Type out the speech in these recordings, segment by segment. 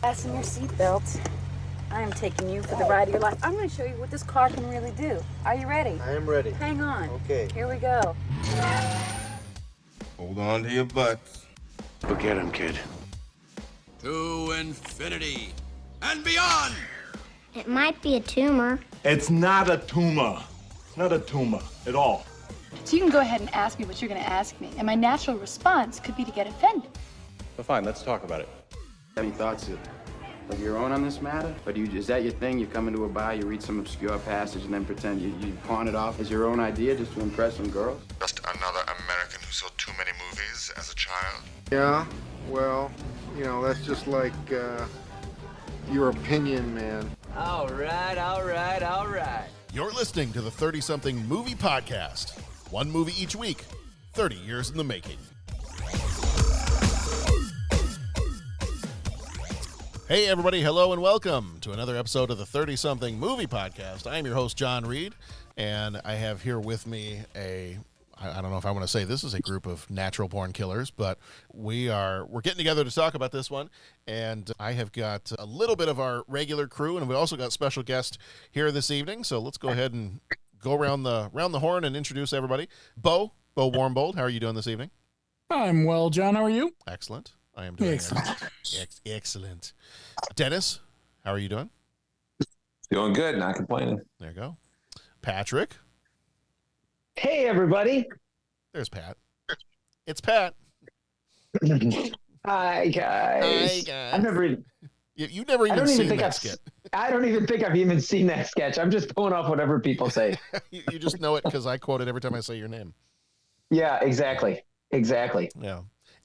Fasten your seatbelt. I am taking you for the ride of your life. I'm going to show you what this car can really do. Are you ready? I am ready. Hang on. Okay. Here we go. Hold on to your butts. Look at him, kid. To infinity and beyond! It might be a tumor. It's not a tumor. Not a tumor at all. So you can go ahead and ask me what you're going to ask me, and my natural response could be to get offended. Well, fine, let's talk about it. Any thoughts of your own on this matter? Or is that your thing? You come into a bar, you read some obscure passage, and then pretend you pawn it off as your own idea just to impress some girls? Just another American who saw too many movies as a child. Yeah, well, that's just like your opinion, man. All right. You're listening to the 30-something movie podcast. One movie each week, 30 years in the making. Hey everybody, hello and welcome to another episode of the 30-something movie podcast. I am your host, John Reed, and I have here with me I don't know if I want to say this is a group of natural-born killers, but we're getting together to talk about this one, and I have got a little bit of our regular crew, and we also got special guest here this evening, so let's go ahead and go around the horn and introduce everybody. Bo Warmbold, how are you doing this evening? I'm well, John. How are you? Excellent. I am doing excellent. Dennis, how are you doing? Doing good, not complaining. There you go. Patrick. Hey, everybody. There's Pat. It's Pat. Hi, guys. I've never you never even seen that skit. I don't even think I've even seen that sketch. I'm just pulling off whatever people say. You just know it because I quote it every time I say your name. Yeah, exactly. Yeah.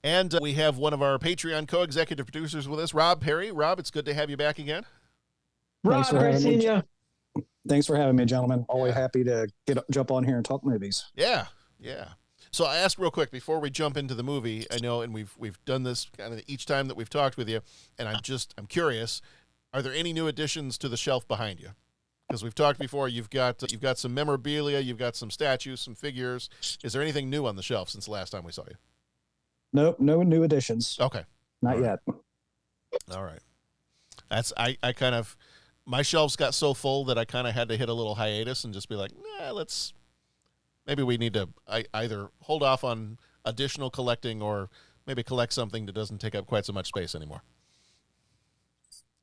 And we have one of our Patreon co-executive producers with us, Rob Perry. Rob, it's good to have you back again. Rob, great seeing you. Thanks for having me, gentlemen. Always happy to jump on here and talk movies. Yeah. So I asked real quick before we jump into the movie. I know, and we've done this kind of each time that we've talked with you, and I'm curious. Are there any new additions to the shelf behind you? Because we've talked before. You've got some memorabilia, you've got some statues, some figures. Is there anything new on the shelf since the last time we saw you? Nope, no new additions. Okay, not yet. All right. That's I kind of. My shelves got so full that I kind of had to hit a little hiatus and just be like, maybe we need to either hold off on additional collecting or maybe collect something that doesn't take up quite so much space anymore.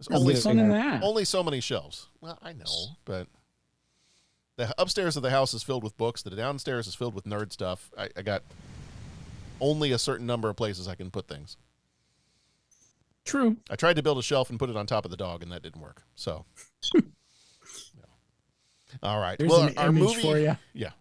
There's only so many shelves. Well, I know, but the upstairs of the house is filled with books. The downstairs is filled with nerd stuff. I got only a certain number of places I can put things. True. I tried to build a shelf and put it on top of the dog, and that didn't work. So, all right. There's an our image movie for you. Yeah.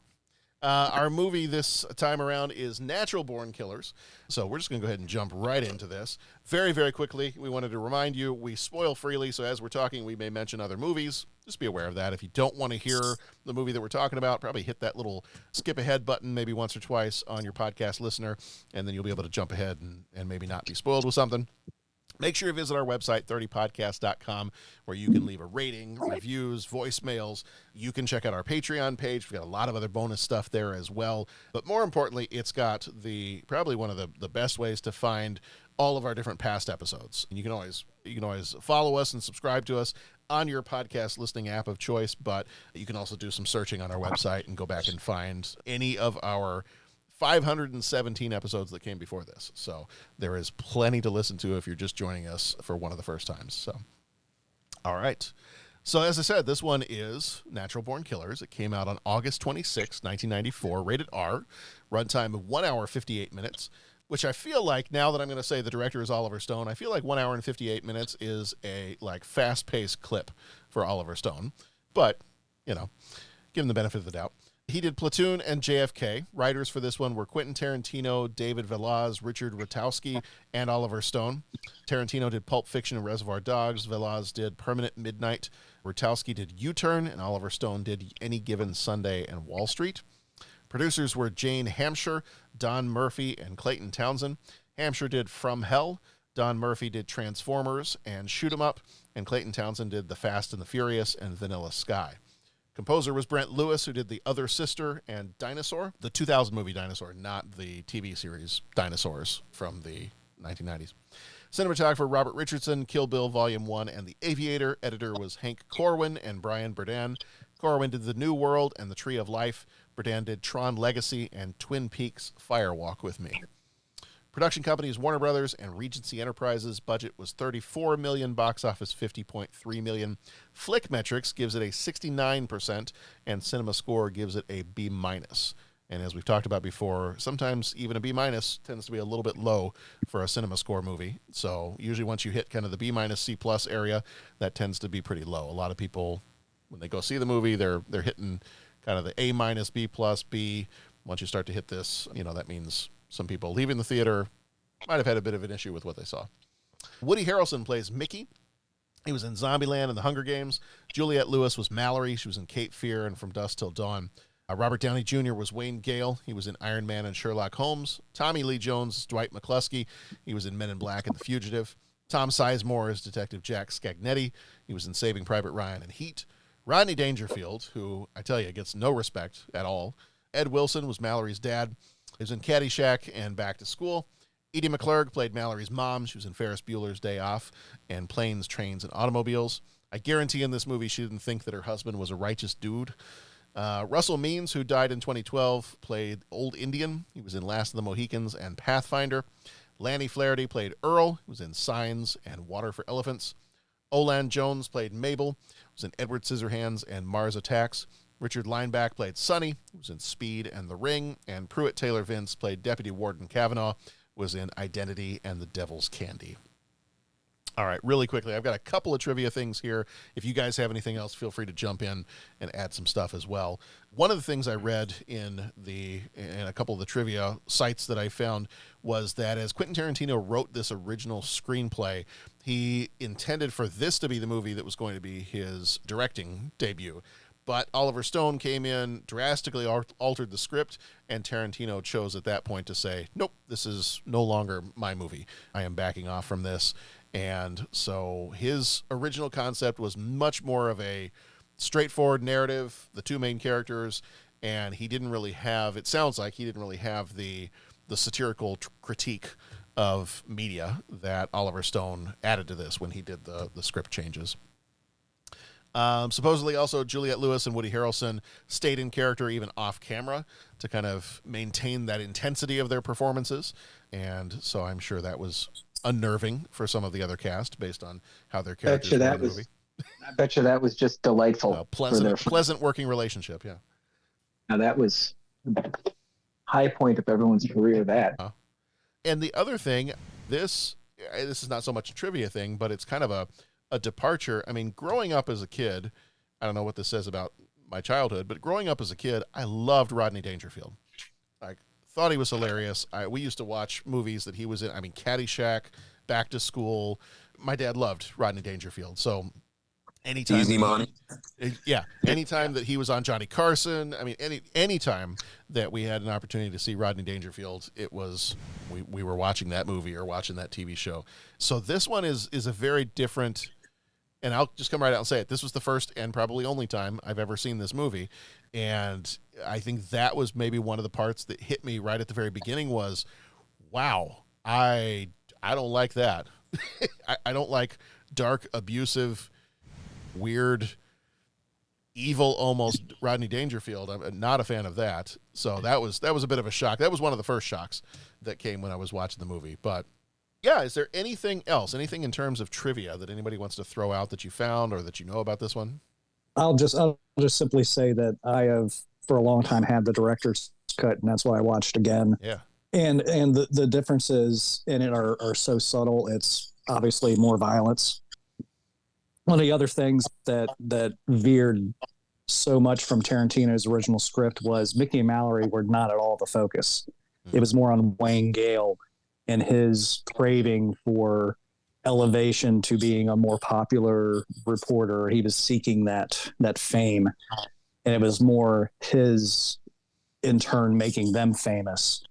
Our movie this time around is Natural Born Killers. So we're just going to go ahead and jump right into this. Very, very quickly, we wanted to remind you, we spoil freely, so as we're talking, we may mention other movies. Just be aware of that. If you don't want to hear the movie that we're talking about, probably hit that little skip ahead button maybe once or twice on your podcast listener, and then you'll be able to jump ahead and maybe not be spoiled with something. Make sure you visit our website, 30podcast.com, where you can leave a rating, reviews, voicemails. You can check out our Patreon page. We've got a lot of other bonus stuff there as well. But more importantly, it's got probably one of the best ways to find all of our different past episodes. And you can always follow us and subscribe to us on your podcast listening app of choice, but you can also do some searching on our website and go back and find any of our 517 episodes that came before this. So there is plenty to listen to if you're just joining us for one of the first times. So, all right. So as I said, this one is Natural Born Killers. It came out on August 26, 1994, rated R, runtime of 1 hour, 58 minutes, which I feel like, now that I'm going to say the director is Oliver Stone, I feel like 1 hour and 58 minutes is a fast-paced clip for Oliver Stone. But, give him the benefit of the doubt. He did Platoon and JFK. Writers for this one were Quentin Tarantino, David Velaz, Richard Ratowski, and Oliver Stone. Tarantino did Pulp Fiction and Reservoir Dogs. Velaz did Permanent Midnight. Ratowski did U-Turn, and Oliver Stone did Any Given Sunday and Wall Street. Producers were Jane Hampshire, Don Murphy, and Clayton Townsend. Hampshire did From Hell. Don Murphy did Transformers and Shoot 'Em Up, and Clayton Townsend did The Fast and the Furious and Vanilla Sky. Composer was Brent Lewis, who did The Other Sister and Dinosaur, the 2000 movie Dinosaur, not the TV series Dinosaurs from the 1990s. Cinematographer Robert Richardson, Kill Bill Volume 1 and The Aviator. Editor was Hank Corwin and Brian Berdan. Corwin did The New World and The Tree of Life. Berdan did Tron Legacy and Twin Peaks Fire Walk with Me. Production companies Warner Brothers and Regency Enterprises. Budget was $34 million, box office $50.3 million. Flick Metrics gives it a 69%, and Cinema Score gives it a B-. And as we've talked about before, sometimes even a B- tends to be a little bit low for a Cinema Score movie. So usually once you hit kind of the B-, C+ area, that tends to be pretty low. A lot of people, when they go see the movie, they're hitting kind of the A-, B+, B. Once you start to hit this, that means some people leaving the theater might have had a bit of an issue with what they saw. Woody Harrelson plays Mickey. He was in Zombieland and The Hunger Games. Juliette Lewis was Mallory. She was in Cape Fear and From Dusk Till Dawn. Robert Downey Jr. was Wayne Gale. He was in Iron Man and Sherlock Holmes. Tommy Lee Jones is Dwight McCluskey. He was in Men in Black and The Fugitive. Tom Sizemore is Detective Jack Scagnetti. He was in Saving Private Ryan and Heat. Rodney Dangerfield, who I tell you gets no respect at all. Ed Wilson was Mallory's dad. He was in Caddyshack and Back to School. Edie McClurg played Mallory's mom. She was in Ferris Bueller's Day Off and Planes, Trains, and Automobiles. I guarantee in this movie she didn't think that her husband was a righteous dude. Russell Means, who died in 2012, played Old Indian. He was in Last of the Mohicans and Pathfinder. Lanny Flaherty played Earl. He was in Signs and Water for Elephants. Olan Jones played Mabel. He was in Edward Scissorhands and Mars Attacks. Richard Lineback played Sonny. He was in Speed and The Ring. And Pruitt Taylor Vince played Deputy Warden Kavanaugh, was in Identity and The Devil's Candy. All right, really quickly, I've got a couple of trivia things here. If you guys have anything else, feel free to jump in and add some stuff as well. One of the things I read in a couple of the trivia sites that I found was that as Quentin Tarantino wrote this original screenplay, he intended for this to be the movie that was going to be his directing debut. But Oliver Stone came in, drastically altered the script, and Tarantino chose at that point to say, nope, this is no longer my movie. I am backing off from this. And so his original concept was much more of a straightforward narrative, the two main characters, and he didn't really have, it sounds like he didn't really have the satirical critique of media that Oliver Stone added to this when he did the script changes. Supposedly also Juliette Lewis and Woody Harrelson stayed in character even off camera to kind of maintain that intensity of their performances. And so I'm sure that was unnerving for some of the other cast based on how their characters were in the movie. I bet you that was just delightful. Pleasant working relationship. Yeah. Now that was high point of everyone's career, that. And the other thing, this is not so much a trivia thing, but it's kind of a departure. I mean, growing up as a kid, I don't know what this says about my childhood, but growing up as a kid, I loved Rodney Dangerfield. I thought he was hilarious. We used to watch movies that he was in. I mean, Caddyshack, Back to School. My dad loved Rodney Dangerfield. So anytime, Easy Money. Anytime that he was on Johnny Carson, I mean, anytime that we had an opportunity to see Rodney Dangerfield, it was we were watching that movie or watching that TV show. So this one is a very different. And I'll just come right out and say it. This was the first and probably only time I've ever seen this movie. And I think that was maybe one of the parts that hit me right at the very beginning was, wow, I don't like that. I don't like dark, abusive, weird, evil, almost Rodney Dangerfield. I'm not a fan of that. So that was a bit of a shock. That was one of the first shocks that came when I was watching the movie. But yeah, is there anything else, anything in terms of trivia that anybody wants to throw out that you found or that you know about this one? I'll just simply say that I have for a long time had the director's cut, and that's why I watched again. Yeah. And the differences in it are so subtle. It's obviously more violence. One of the other things that veered so much from Tarantino's original script was Mickey and Mallory were not at all the focus. Mm-hmm. It was more on Wayne Gale and his craving for elevation to being a more popular reporter. He was seeking that fame, and it was more his, in turn, making them famous.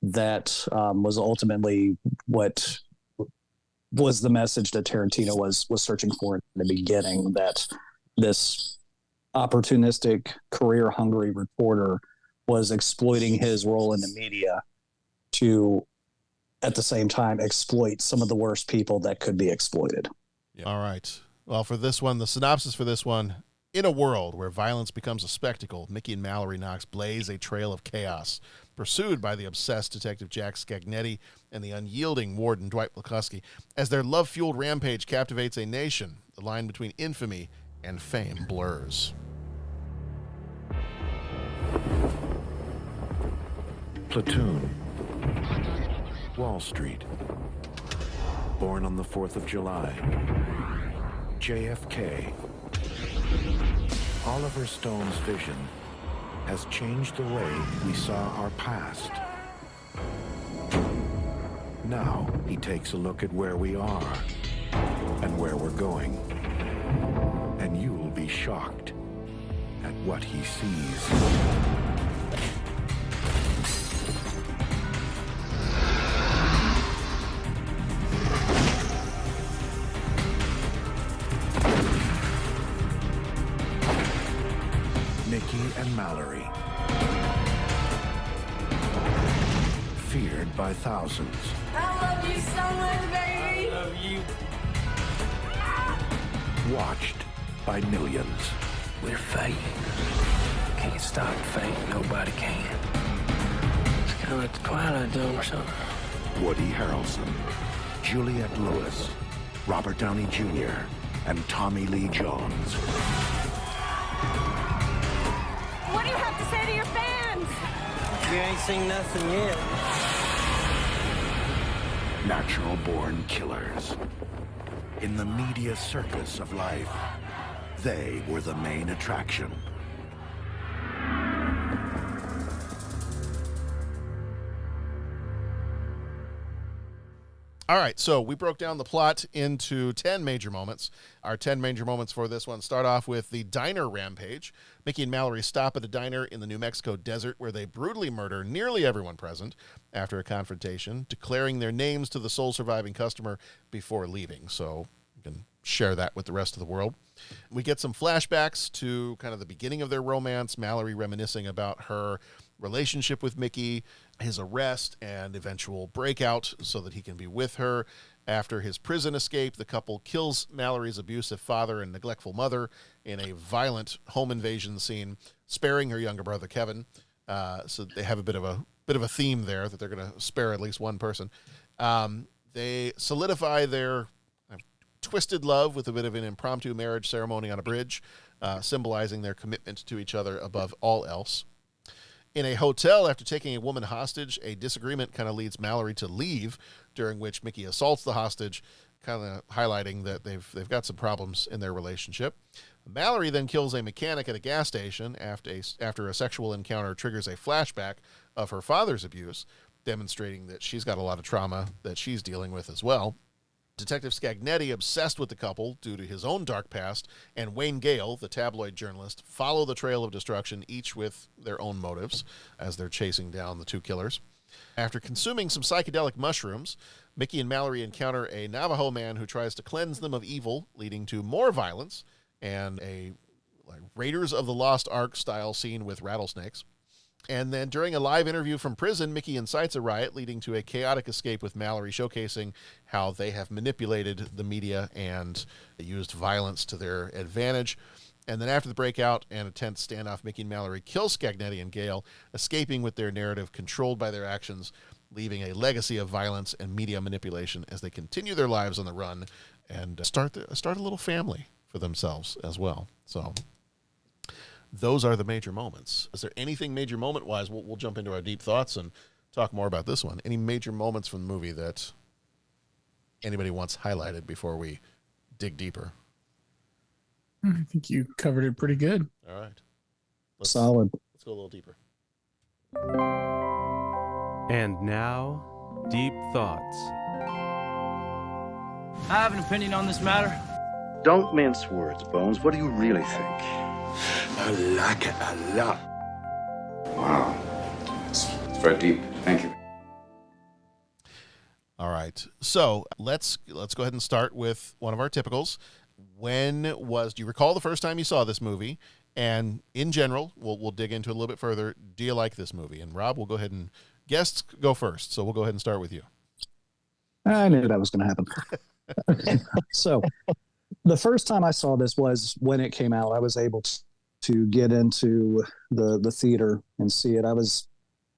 That was ultimately what was the message that Tarantino was searching for in the beginning, that this opportunistic, career-hungry reporter was exploiting his role in the media to at the same time exploit some of the worst people that could be exploited. Yeah. All right. Well, for this one, the synopsis for this one: in a world where violence becomes a spectacle, Mickey and Mallory Knox blaze a trail of chaos, pursued by the obsessed Detective Jack Scagnetti and the unyielding Warden Dwight Wilkowski. As their love-fueled rampage captivates a nation, the line between infamy and fame blurs. Platoon. Wall Street. Born on the 4th of July. JFK. Oliver Stone's vision has changed the way we saw our past. Now he takes a look at where we are and where we're going. And you will be shocked at what he sees. Mickey and Mallory. Feared by thousands. I love you so much, baby. I love you. Watched by millions. We're fate. Can't stop fate. Nobody can. It's kind of like the Twilight Zone or something. Woody Harrelson, Juliette Lewis, Robert Downey Jr., and Tommy Lee Jones. What do you have to say to your fans? You ain't seen nothing yet. Natural-born killers. In the media circus of life, they were the main attraction. All right, so we broke down the plot into 10 major moments. Our 10 major moments for this one start off with the diner rampage. Mickey and Mallory stop at a diner in the New Mexico desert where they brutally murder nearly everyone present after a confrontation, declaring their names to the sole surviving customer before leaving. So you can share that with the rest of the world. We get some flashbacks to kind of the beginning of their romance, Mallory reminiscing about her relationship with Mickey, his arrest and eventual breakout so that he can be with her. After his prison escape, the couple kills Mallory's abusive father and neglectful mother in a violent home invasion scene, sparing her younger brother Kevin. So they have a bit of a theme there that they're going to spare at least one person. They solidify their twisted love with a bit of an impromptu marriage ceremony on a bridge, symbolizing their commitment to each other above all else. In a hotel, after taking a woman hostage, a disagreement kind of leads Mallory to leave, during which Mickey assaults the hostage, kind of highlighting that they've got some problems in their relationship. Mallory then kills a mechanic at a gas station after a sexual encounter triggers a flashback of her father's abuse, demonstrating that she's got a lot of trauma that she's dealing with as well. Detective Scagnetti, obsessed with the couple due to his own dark past, and Wayne Gale, the tabloid journalist, follow the trail of destruction, each with their own motives as they're chasing down the two killers. After consuming some psychedelic mushrooms, Mickey and Mallory encounter a Navajo man who tries to cleanse them of evil, leading to more violence and a Raiders of the Lost Ark style scene with rattlesnakes. And then during a live interview from prison, Mickey incites a riot, leading to a chaotic escape with Mallory showcasing how they have manipulated the media and used violence to their advantage. And then after the breakout and a tense standoff, Mickey and Mallory kill Scagnetti and Gale, escaping with their narrative controlled by their actions, leaving a legacy of violence and media manipulation as they continue their lives on the run and start a little family for themselves as well. So those are the major moments. Is there anything major moment-wise? We'll jump into our deep thoughts and talk more about this one. Any major moments from the movie that anybody wants highlighted before we dig deeper? I think you covered it pretty good. All right. Solid. Let's go a little deeper. And now, Deep Thoughts. I have an opinion on this matter. Don't mince words, Bones. What do you really think? I like it a lot. Wow. It's very deep. Thank you. All right. So let's go ahead and start with one of our typicals. Do you recall the first time you saw this movie? And in general, we'll dig into it a little bit further. Do you like this movie? And Rob, we'll go ahead and guests go first. So we'll go ahead and start with you. I knew that was going to happen. So the first time I saw this was when it came out. I was able to get into the theater and see it. I was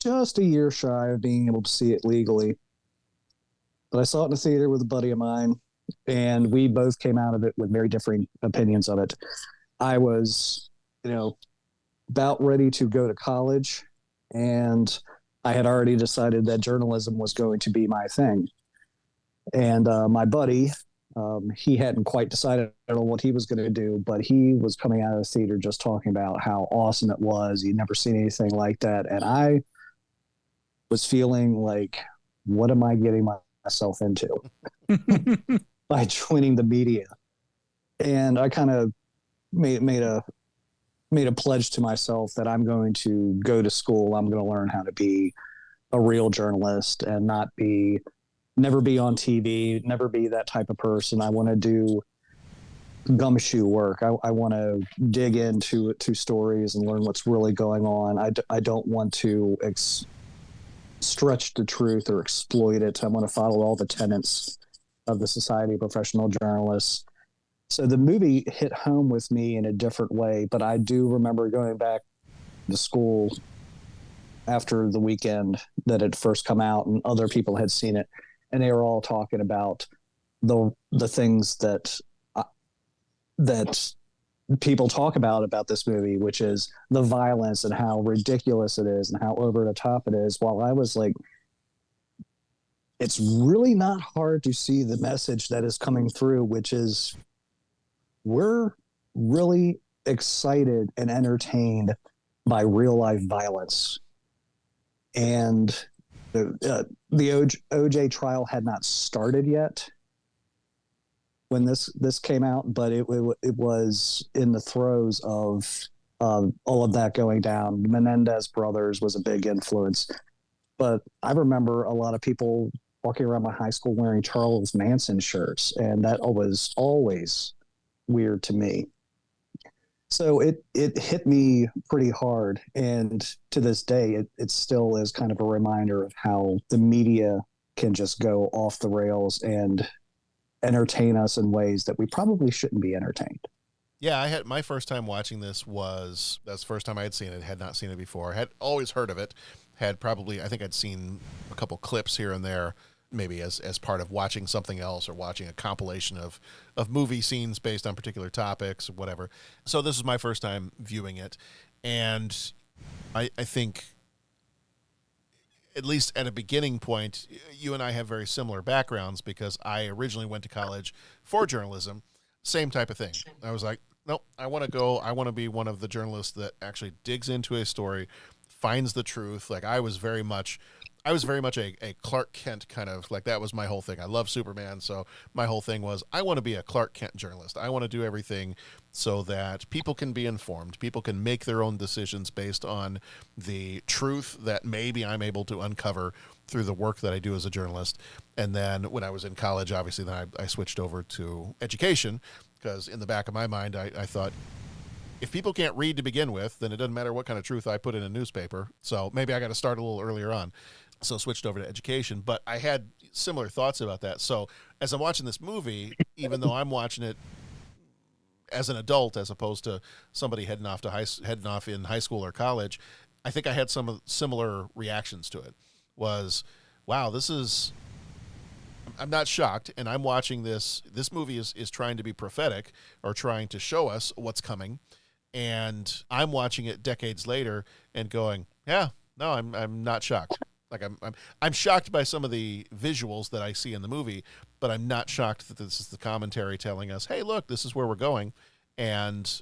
just a year shy of being able to see it legally. But I saw it in the theater with a buddy of mine, and we both came out of it with very differing opinions of it. I was, about ready to go to college, and I had already decided that journalism was going to be my thing. And my buddy, he hadn't quite decided on what he was going to do, but he was coming out of the theater just talking about how awesome it was. He'd never seen anything like that. And I was feeling like, what am I getting myself into by joining the media? And I kind of made a pledge to myself that I'm going to go to school. I'm going to learn how to be a real journalist and never be on TV, never be that type of person. I want to do gumshoe work. I want to dig into stories and learn what's really going on. I don't want to stretch the truth or exploit it. I want to follow all the tenets of the Society of Professional Journalists. So the movie hit home with me in a different way, but I do remember going back to school after the weekend that it first come out and other people had seen it, and they were all talking about the things that people talk about this movie, which is the violence and how ridiculous it is and how over the top it is. While I was like, it's really not hard to see the message that is coming through, which is we're really excited and entertained by real life violence. And the OJ trial had not started yet when this came out, but it was in the throes of all of that going down. Menendez brothers was a big influence, but I remember a lot of people walking around my high school wearing Charles Manson shirts, and that was always weird to me. So it hit me pretty hard, and to this day, it still is kind of a reminder of how the media can just go off the rails and entertain us in ways that we probably shouldn't be entertained. Yeah, I had my first time watching this that's the first time I had seen it. Had not seen it before. Had always heard of it. I think I'd seen a couple clips here and there, maybe as part of watching something else or watching a compilation of movie scenes based on particular topics or whatever. So this is my first time viewing it, and I think, at least at a beginning point, you and I have very similar backgrounds because I originally went to college for journalism. Same type of thing. I was like, nope, I want to be one of the journalists that actually digs into a story, finds the truth. Like I was very much a Clark Kent kind of, like, that was my whole thing. I love Superman, so my whole thing was I want to be a Clark Kent journalist. I want to do everything so that people can be informed. People can make their own decisions based on the truth that maybe I'm able to uncover through the work that I do as a journalist. And then when I was in college, obviously, then I switched over to education because in the back of my mind, I thought, if people can't read to begin with, then it doesn't matter what kind of truth I put in a newspaper. So maybe I got to start a little earlier on. So switched over to education, but I had similar thoughts about that. So as I'm watching this movie, even though I'm watching it as an adult, as opposed to somebody heading off in high school or college, I think I had some similar reactions to it. Was, wow, I'm not shocked, and I'm watching this. This movie is trying to be prophetic or trying to show us what's coming, and I'm watching it decades later and going, yeah, no, I'm not shocked. Like I'm shocked by some of the visuals that I see in the movie, but I'm not shocked that this is the commentary telling us, hey, look, this is where we're going. And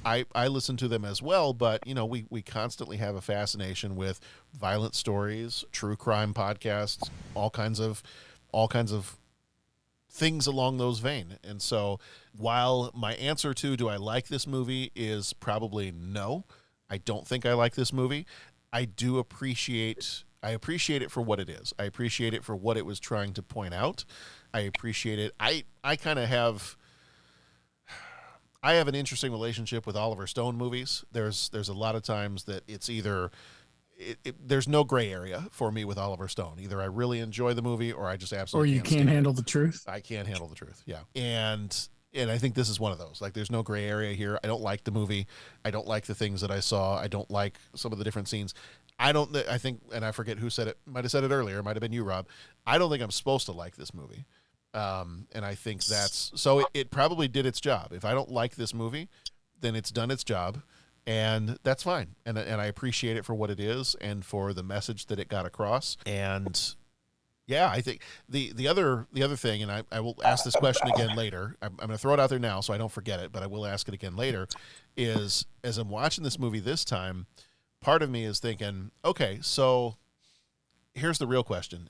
I listen to them as well, but we constantly have a fascination with violent stories, true crime podcasts, all kinds of things along those vein. And so while my answer to do I like this movie is probably no, I don't think I like this movie. I appreciate it for what it is. I appreciate it for what it was trying to point out. I appreciate it. I have an interesting relationship with Oliver Stone movies. There's a lot of times that it's either there's no gray area for me with Oliver Stone. Either I really enjoy the movie or I just absolutely Or you can't handle the truth. I can't handle the truth. Yeah. And I think this is one of those. Like, there's no gray area here. I don't like the movie. I don't like the things that I saw. I don't like some of the different scenes. I think, and I forget who said it, might have said it earlier, it might have been you, Rob. I don't think I'm supposed to like this movie. And I think it probably did its job. If I don't like this movie, then it's done its job, and that's fine. And I appreciate it for what it is and for the message that it got across. And yeah, I think the other thing, and I will ask this question again later. I'm going to throw it out there now so I don't forget it, but I will ask it again later, is as I'm watching this movie this time, part of me is thinking, okay, so here's the real question.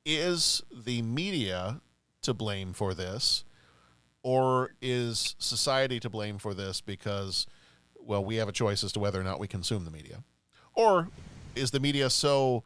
Is the media to blame for this, or is society to blame for this because, well, we have a choice as to whether or not we consume the media? Or is the media so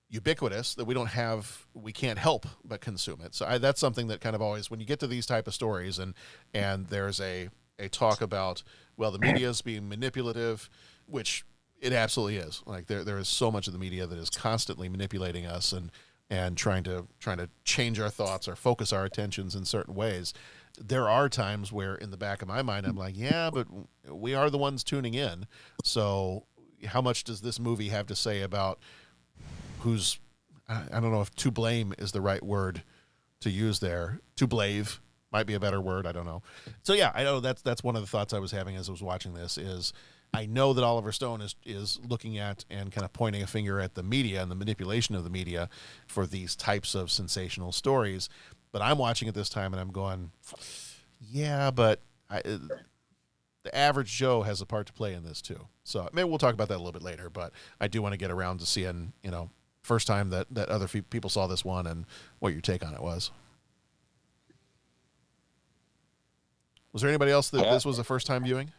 ubiquitous that we can't help but consume it? So that's something that kind of always, when you get to these type of stories and there's a talk about, well, the media is being manipulative, which it absolutely is. Like there is so much of the media that is constantly manipulating us and trying to change our thoughts or focus our attentions in certain ways. There are times where in the back of my mind, I'm like, yeah, but we are the ones tuning in. So how much does this movie have to say about who's, I don't know if to blame is the right word to use there. To blave might be a better word. I don't know. So yeah, I know that's one of the thoughts I was having as I was watching this is I know that Oliver Stone is looking at and kind of pointing a finger at the media and the manipulation of the media for these types of sensational stories. But I'm watching it this time and I'm going, yeah, but the average Joe has a part to play in this too. So maybe we'll talk about that a little bit later, but I do want to get around to seeing, first time that other people saw this one and what your take on it was. Was there anybody else that this was a first time viewing?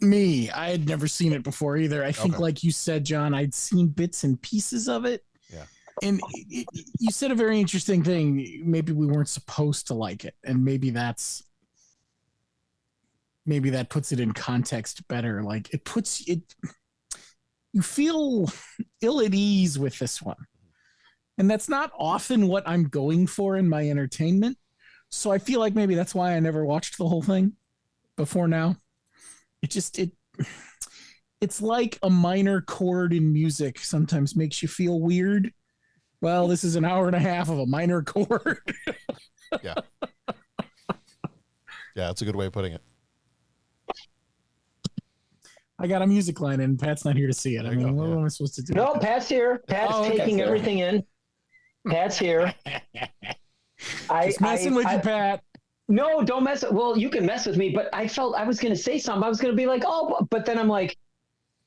Me, I had never seen it before either. I think, like you said, John, I'd seen bits and pieces of it. Yeah. And you said a very interesting thing. Maybe we weren't supposed to like it. And maybe that puts it in context better. Like you feel ill at ease with this one. And that's not often what I'm going for in my entertainment. So I feel like maybe that's why I never watched the whole thing before now. It's like a minor chord in music sometimes makes you feel weird. Well, this is an hour and a half of a minor chord. Yeah. Yeah, that's a good way of putting it. I got a music line and Pat's not here to see it. I mean, what am I supposed to do? No, Pat's here. Pat's taking everything in. Pat's here. Just messing with you, Pat. No, don't mess. Well, you can mess with me, but I felt I was going to say something. I was going to be like, oh, but then I'm like,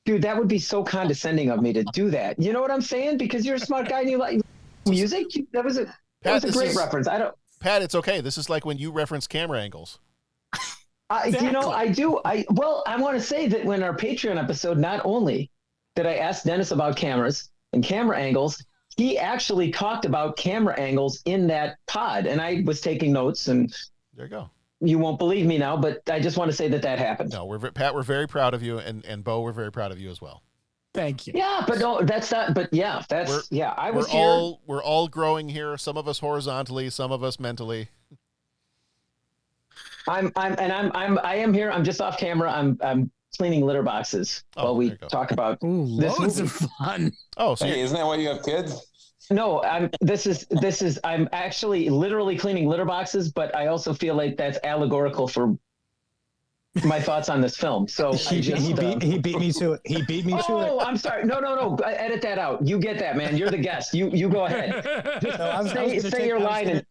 dude, that would be so condescending of me to do that. You know what I'm saying? Because you're a smart guy and you like music. That was a great reference. Pat, it's okay. This is like when you reference camera angles. Exactly. I do. I want to say that when our Patreon episode, not only did I ask Dennis about cameras and camera angles, he actually talked about camera angles in that pod, and I was taking notes. And there you go. You won't believe me now, but I just want to say that happened. No, Pat, we're very proud of you, and Bo, we're very proud of you as well. Thank you. Yeah, but no, that's not. But yeah, we're all growing here. Some of us horizontally, some of us mentally. I am here. I'm just off camera. I'm cleaning litter boxes while we talk about this. Loads of fun. Oh, so hey, isn't that why you have kids? No, I'm actually literally cleaning litter boxes, but I also feel like that's allegorical for my thoughts on this film. So he beat me to it. He beat me to it. Oh, I'm sorry. No. Edit that out. You get that, man. You're the guest. You go ahead. Say your line.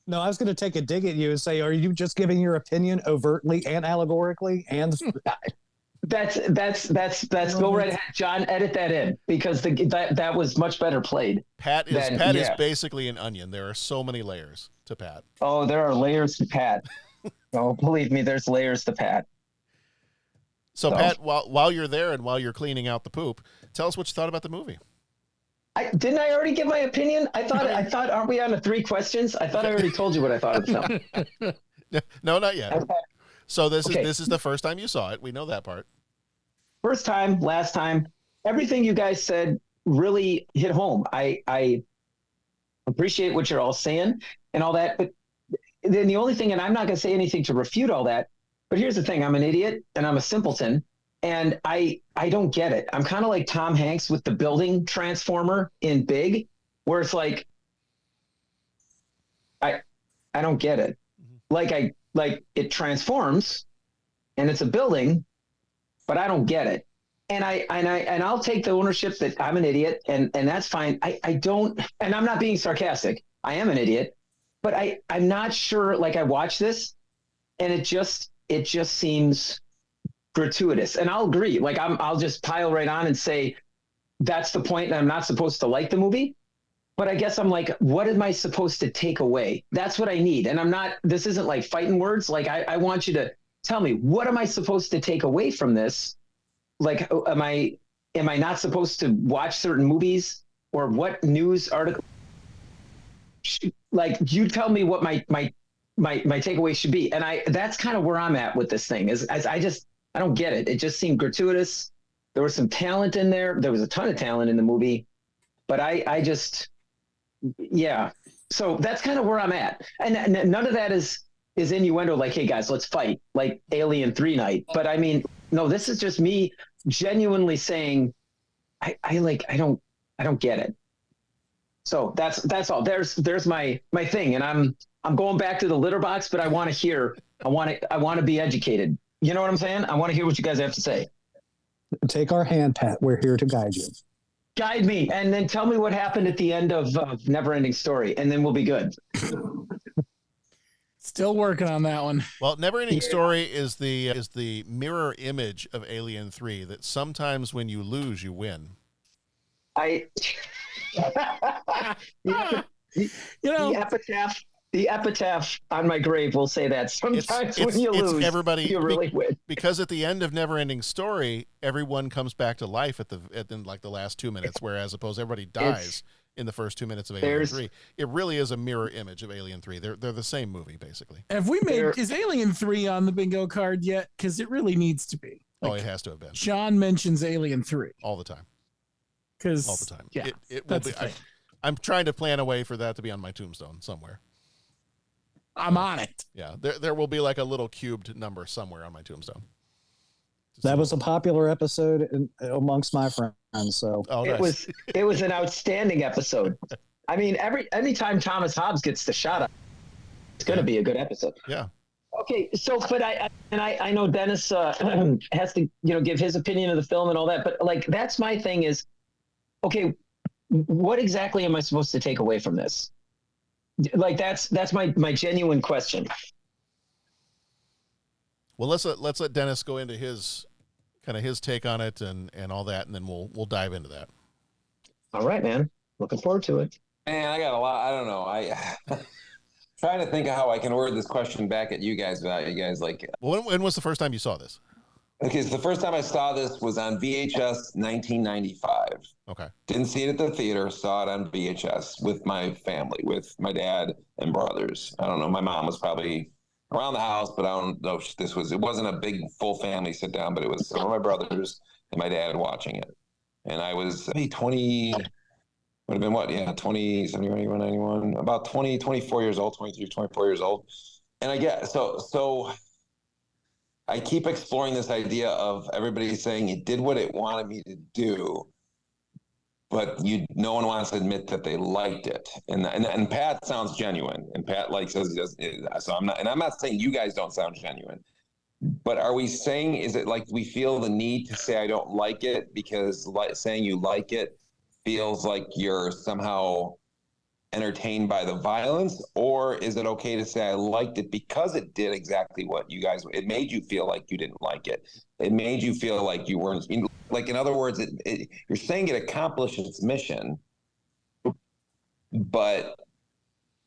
No, I was going to take a dig at you and say, are you just giving your opinion overtly and allegorically? And that's go right ahead, John. Edit that in because that was much better played. Pat is basically an onion. There are so many layers to Pat. Oh, there are layers to Pat. Oh, believe me, there's layers to Pat. So Pat, while you're there and while you're cleaning out the poop, tell us what you thought about the movie. Didn't I already give my opinion? I thought, aren't we on the 3 questions? I thought I already told you what I thought of the film. No, not yet. So this is the first time you saw it. We know that part. First time, last time. everything you guys said really hit home. I appreciate what you're all saying and all that, but then the only thing, and I'm not going to say anything to refute all that, but here's the thing: I'm an idiot and I'm a simpleton, and I don't get it. I'm kind of like Tom Hanks with the building transformer in Big, where it's like I don't get it. Like it transforms, and it's a building, but I don't get it. And I'll take the ownership that I'm an idiot, and that's fine. I don't, and I'm not being sarcastic. I am an idiot, but I'm not sure. Like, I watch this, and it just seems gratuitous. And I'll agree. Like, I'll just pile right on and say that's the point, and I'm not supposed to like the movie. But I guess I'm like, what am I supposed to take away? That's what I need. And I'm not. This isn't like fighting words. Like, I want you to tell me, what am I supposed to take away from this? Like, am I not supposed to watch certain movies, or what news article? Like, you tell me what my takeaway should be. And that's kind of where I'm at with this thing. Is I don't get it. It just seemed gratuitous. There was some talent in there. There was a ton of talent in the movie, but I just, yeah. So that's kind of where I'm at. And none of that is innuendo. Like, hey guys, let's fight, like Alien 3 night. But I mean, no, this is just me genuinely saying, I don't get it. So that's all. There's my thing, and I'm going back to the litter box, but I want to hear. I want to be educated. You know what I'm saying? I want to hear what you guys have to say. Take our hand, Pat. We're here to guide you. Guide me, and then tell me what happened at the end of Neverending Story, and then we'll be good. Still working on that one. Well, Neverending Story is the mirror image of Alien 3, that sometimes when you lose, you win. The epitaph on my grave will say that sometimes when you lose, everybody, you really win. Because at the end of Neverending Story, everyone comes back to life at the last 2 minutes, whereas suppose everybody dies in the first 2 minutes of Alien 3. It really is a mirror image of Alien 3. They're the same movie, basically. Is Alien 3 on the bingo card yet? Because it really needs to be. Like, it has to have been. Sean mentions Alien 3 all the time. Because all the time. Yeah, it will be. I'm trying to plan a way for that to be on my tombstone somewhere. I'm on it. Yeah, there will be like a little cubed number somewhere on my tombstone. That was a popular episode amongst my friends. So nice. it was an outstanding episode. I mean, anytime Thomas Hobbs gets the shot up, it's going to be a good episode. Yeah. Okay, so but I know Dennis has to give his opinion of the film and all that, but like that's my thing is, okay, what exactly am I supposed to take away from this? Like that's my genuine question. Well, let's let Dennis go into his take on it and all that, and then we'll dive into that. All right, man. Looking forward to it. Man, I got a lot. I don't know. I trying to think of how I can word this question back at you guys without you guys like. Well, when was the first time you saw this? Okay, so the first time I saw this was on VHS, 1995. Okay. Didn't see it at the theater. Saw it on VHS with my family, with my dad and brothers. I don't know. My mom was probably around the house, but I don't know if it wasn't a big full family sit down, but it was some of my brothers and my dad watching it. And I was maybe 20, would have been what? Yeah, 20, 71, 81, 91, about 20, 24 years old, 23, 24 years old. And I get, so I keep exploring this idea of everybody saying it did what it wanted me to do, but no one wants to admit that they liked it. And Pat sounds genuine, and Pat says he does. So I'm not saying you guys don't sound genuine, but are we saying, is it like we feel the need to say I don't like it because saying you like it feels like you're somehow entertained by the violence, or is it okay to say I liked it because it did exactly what it made you feel like you didn't like it. It made you feel like you weren't, like, in other words, you're saying it accomplished its mission, but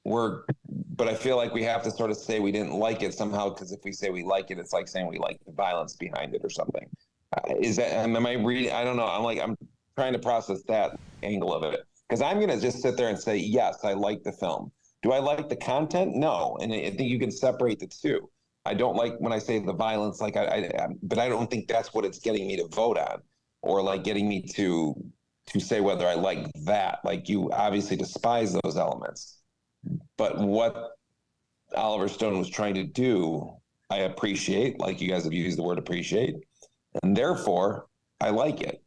I feel like we have to sort of say we didn't like it somehow, because if we say we like it, it's like saying we like the violence behind it or something. Am I reading? I don't know. I'm trying to process that angle of it. Because I'm going to just sit there and say, yes, I like the film. Do I like the content? No. And I think you can separate the two. I don't like when I say the violence, but I don't think that's what it's getting me to vote on. or like getting me to say whether I like that. Like, you obviously despise those elements, but what Oliver Stone was trying to do, I appreciate, like you guys have used the word appreciate, and therefore I like it.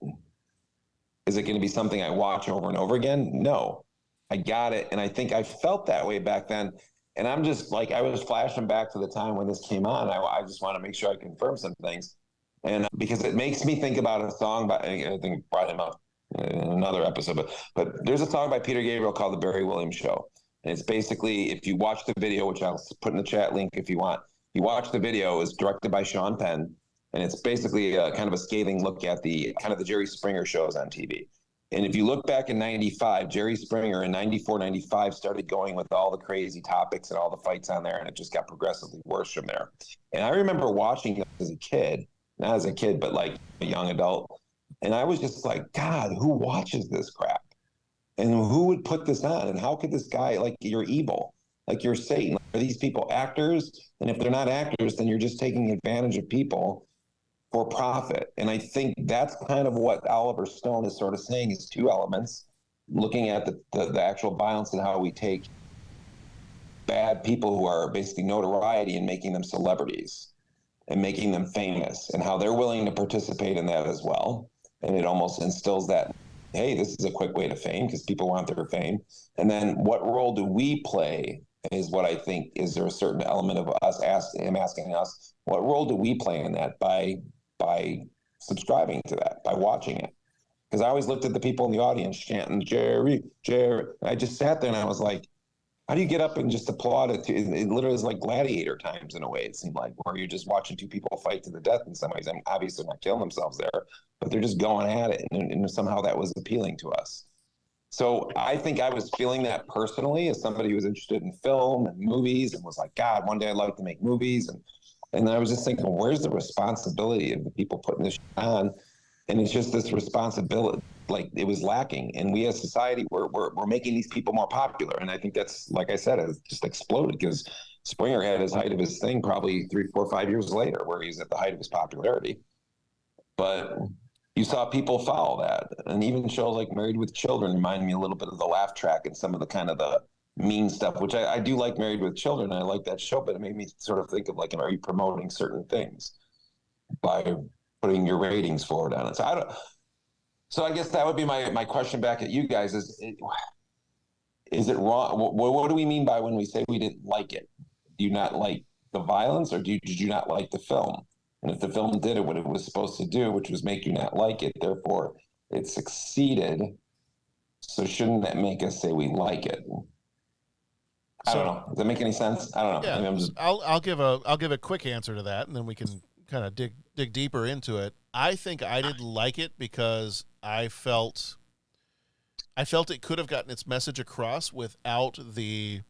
Is it going to be something I watch over and over again? No. I got it. And I think I felt that way back then. And I'm just like, I was flashing back to the time when this came on. I just want to make sure I confirm some things. And because it makes me think about a song by, I think brought him up in another episode, but there's a song by Peter Gabriel called The Barry Williams Show. And it's basically, if you watch the video, which I'll put in the chat link if you want, you watch the video, it's directed by Sean Penn. And it's basically a kind of a scathing look at the kind of the Jerry Springer shows on TV. And if you look back in 95, Jerry Springer in 94, 95 started going with all the crazy topics and all the fights on there, and it just got progressively worse from there. And I remember watching it as a kid, not as a kid, but like a young adult. And I was just like, God, who watches this crap? And who would put this on? And how could this guy, like, you're evil, like you're Satan. Are these people actors? And if they're not actors, then you're just taking advantage of people for profit. And I think that's kind of what Oliver Stone is sort of saying is two elements, looking at the actual violence and how we take bad people who are basically notoriety and making them celebrities and making them famous, and how they're willing to participate in that as well. And it almost instills that, hey, this is a quick way to fame because people want their fame. And then what role do we play is what I think, is there a certain element of us asking us, what role do we play in that by subscribing to that, by watching it? Because I always looked at the people in the audience chanting, Jerry, Jerry. And I just sat there and I was like, how do you get up and just applaud it? It literally is like gladiator times in a way, it seemed like, where you're just watching two people fight to the death in some ways. I mean, obviously they're not killing themselves there, but they're just going at it. And somehow that was appealing to us. So I think I was feeling that personally as somebody who was interested in film and movies and was like, God, one day I'd like to make movies. And I was just thinking, well, where's the responsibility of the people putting this on? And it's just this responsibility, like it was lacking. And we as society, we're making these people more popular. And I think that's, like I said, it just exploded because Springer had his height of his thing probably 3, 4, 5 years later, where he's at the height of his popularity. But you saw people follow that. And even shows like Married with Children reminded me a little bit of the laugh track and some of the kind of the mean stuff, which I do like Married with Children. I like that show, but it made me sort of think of like, are you promoting certain things by putting your ratings forward on it? So I guess that would be my question back at you guys is it wrong? What do we mean by when we say we didn't like it? Do you not like the violence, or did you not like the film? And if the film did what it was supposed to do, which was make you not like it, therefore it succeeded. So shouldn't that make us say we like it? I don't know. Does that make any sense? I don't know. Yeah, I mean, I'll give a quick answer to that, and then we can kind of dig deeper into it. I think I didn't like it because I felt it could have gotten its message across without the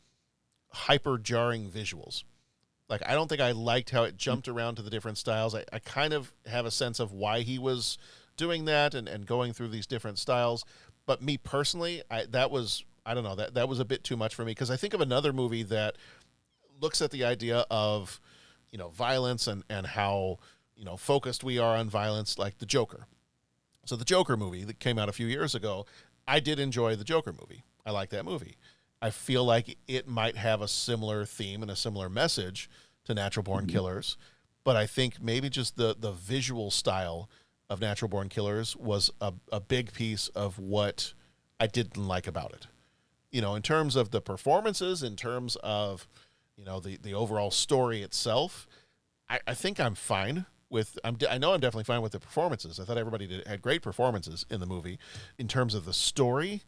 hyper jarring visuals. Like, I don't think I liked how it jumped around to the different styles. I kind of have a sense of why he was doing that and going through these different styles. But me personally, that was a bit too much for me, because I think of another movie that looks at the idea of, violence and how, focused we are on violence, like The Joker. So the Joker movie that came out a few years ago, I did enjoy the Joker movie. I like that movie. I feel like it might have a similar theme and a similar message to Natural Born Killers, but I think maybe just the visual style of Natural Born Killers was a big piece of what I didn't like about it. In terms of the performances, in terms of, the overall story itself, I think I'm fine with, I know I'm definitely fine with the performances. I thought everybody had great performances in the movie. In terms of the story,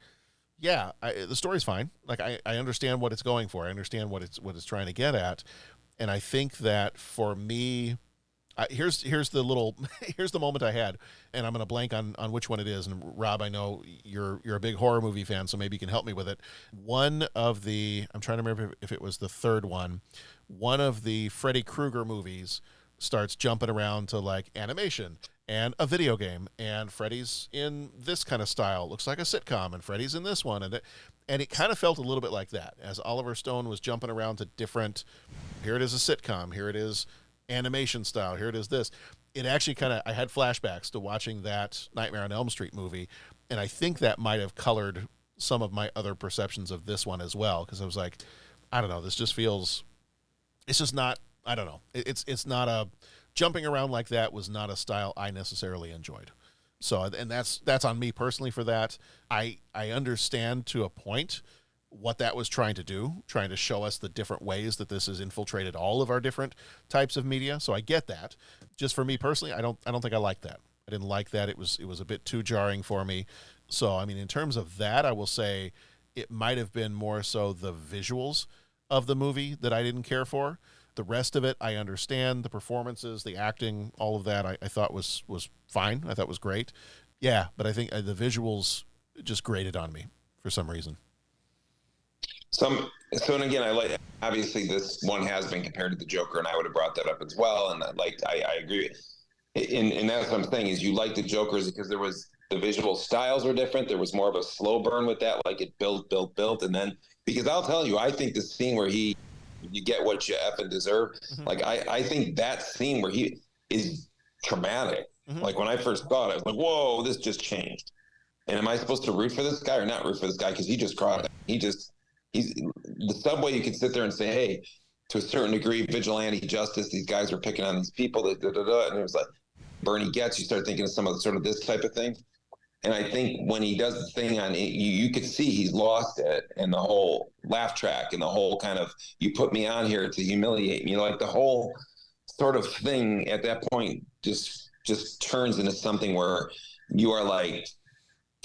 yeah, the story's fine. Like, I understand what it's going for. I understand what it's trying to get at. And I think that for me, here's the here's the moment I had, and I'm going to blank on which one it is. And Rob, I know you're a big horror movie fan, so maybe you can help me with it. I'm trying to remember if it was the third one. One of the Freddy Krueger movies starts jumping around to like animation and a video game, and Freddy's in this kind of style, looks like a sitcom, and Freddy's in this one, and it kind of felt a little bit like that as Oliver Stone was jumping around to different. Here it is a sitcom. Here it is animation style. Here it is this. it actually I had flashbacks to watching that Nightmare on Elm Street movie, and I think that might have colored some of my other perceptions of this one as well, because I was like, I don't know, this just feels, it's just not, I don't know, it's not a, jumping around like that was not a style I necessarily enjoyed. So, and that's on me personally for that. I understand to a point what that was trying to do, trying to show us the different ways that this has infiltrated all of our different types of media. So I get that. Just for me personally, I don't think I like that. I didn't like that. It was a bit too jarring for me. So, I mean, in terms of that, I will say it might have been more so the visuals of the movie that I didn't care for. The rest of it, I understand. The performances, the acting, all of that, I thought was fine. I thought was great. Yeah, but I think the visuals just grated on me for some reason. So, and again, I like, obviously this one has been compared to the Joker, and I would have brought that up as well. And I agree. And that's what I'm saying is you like the Jokers because the visual styles were different. There was more of a slow burn with that, like it built. And then, because I'll tell you, I think the scene where you get what you effing deserve. Mm-hmm. Like, I think that scene where he is traumatic. Mm-hmm. Like when I first saw it, I was like, whoa, this just changed. And am I supposed to root for this guy or not root for this guy? Because he just cried. He's the subway. You can sit there and say, hey, to a certain degree, vigilante justice, these guys are picking on these people, and it was like, Bernie Getz, you start thinking of some of the, sort of this type of thing. And I think when he does the thing on it, you could see he's lost it, and the whole laugh track and the whole kind of, you put me on here to humiliate me, like the whole sort of thing at that point just turns into something where you are like,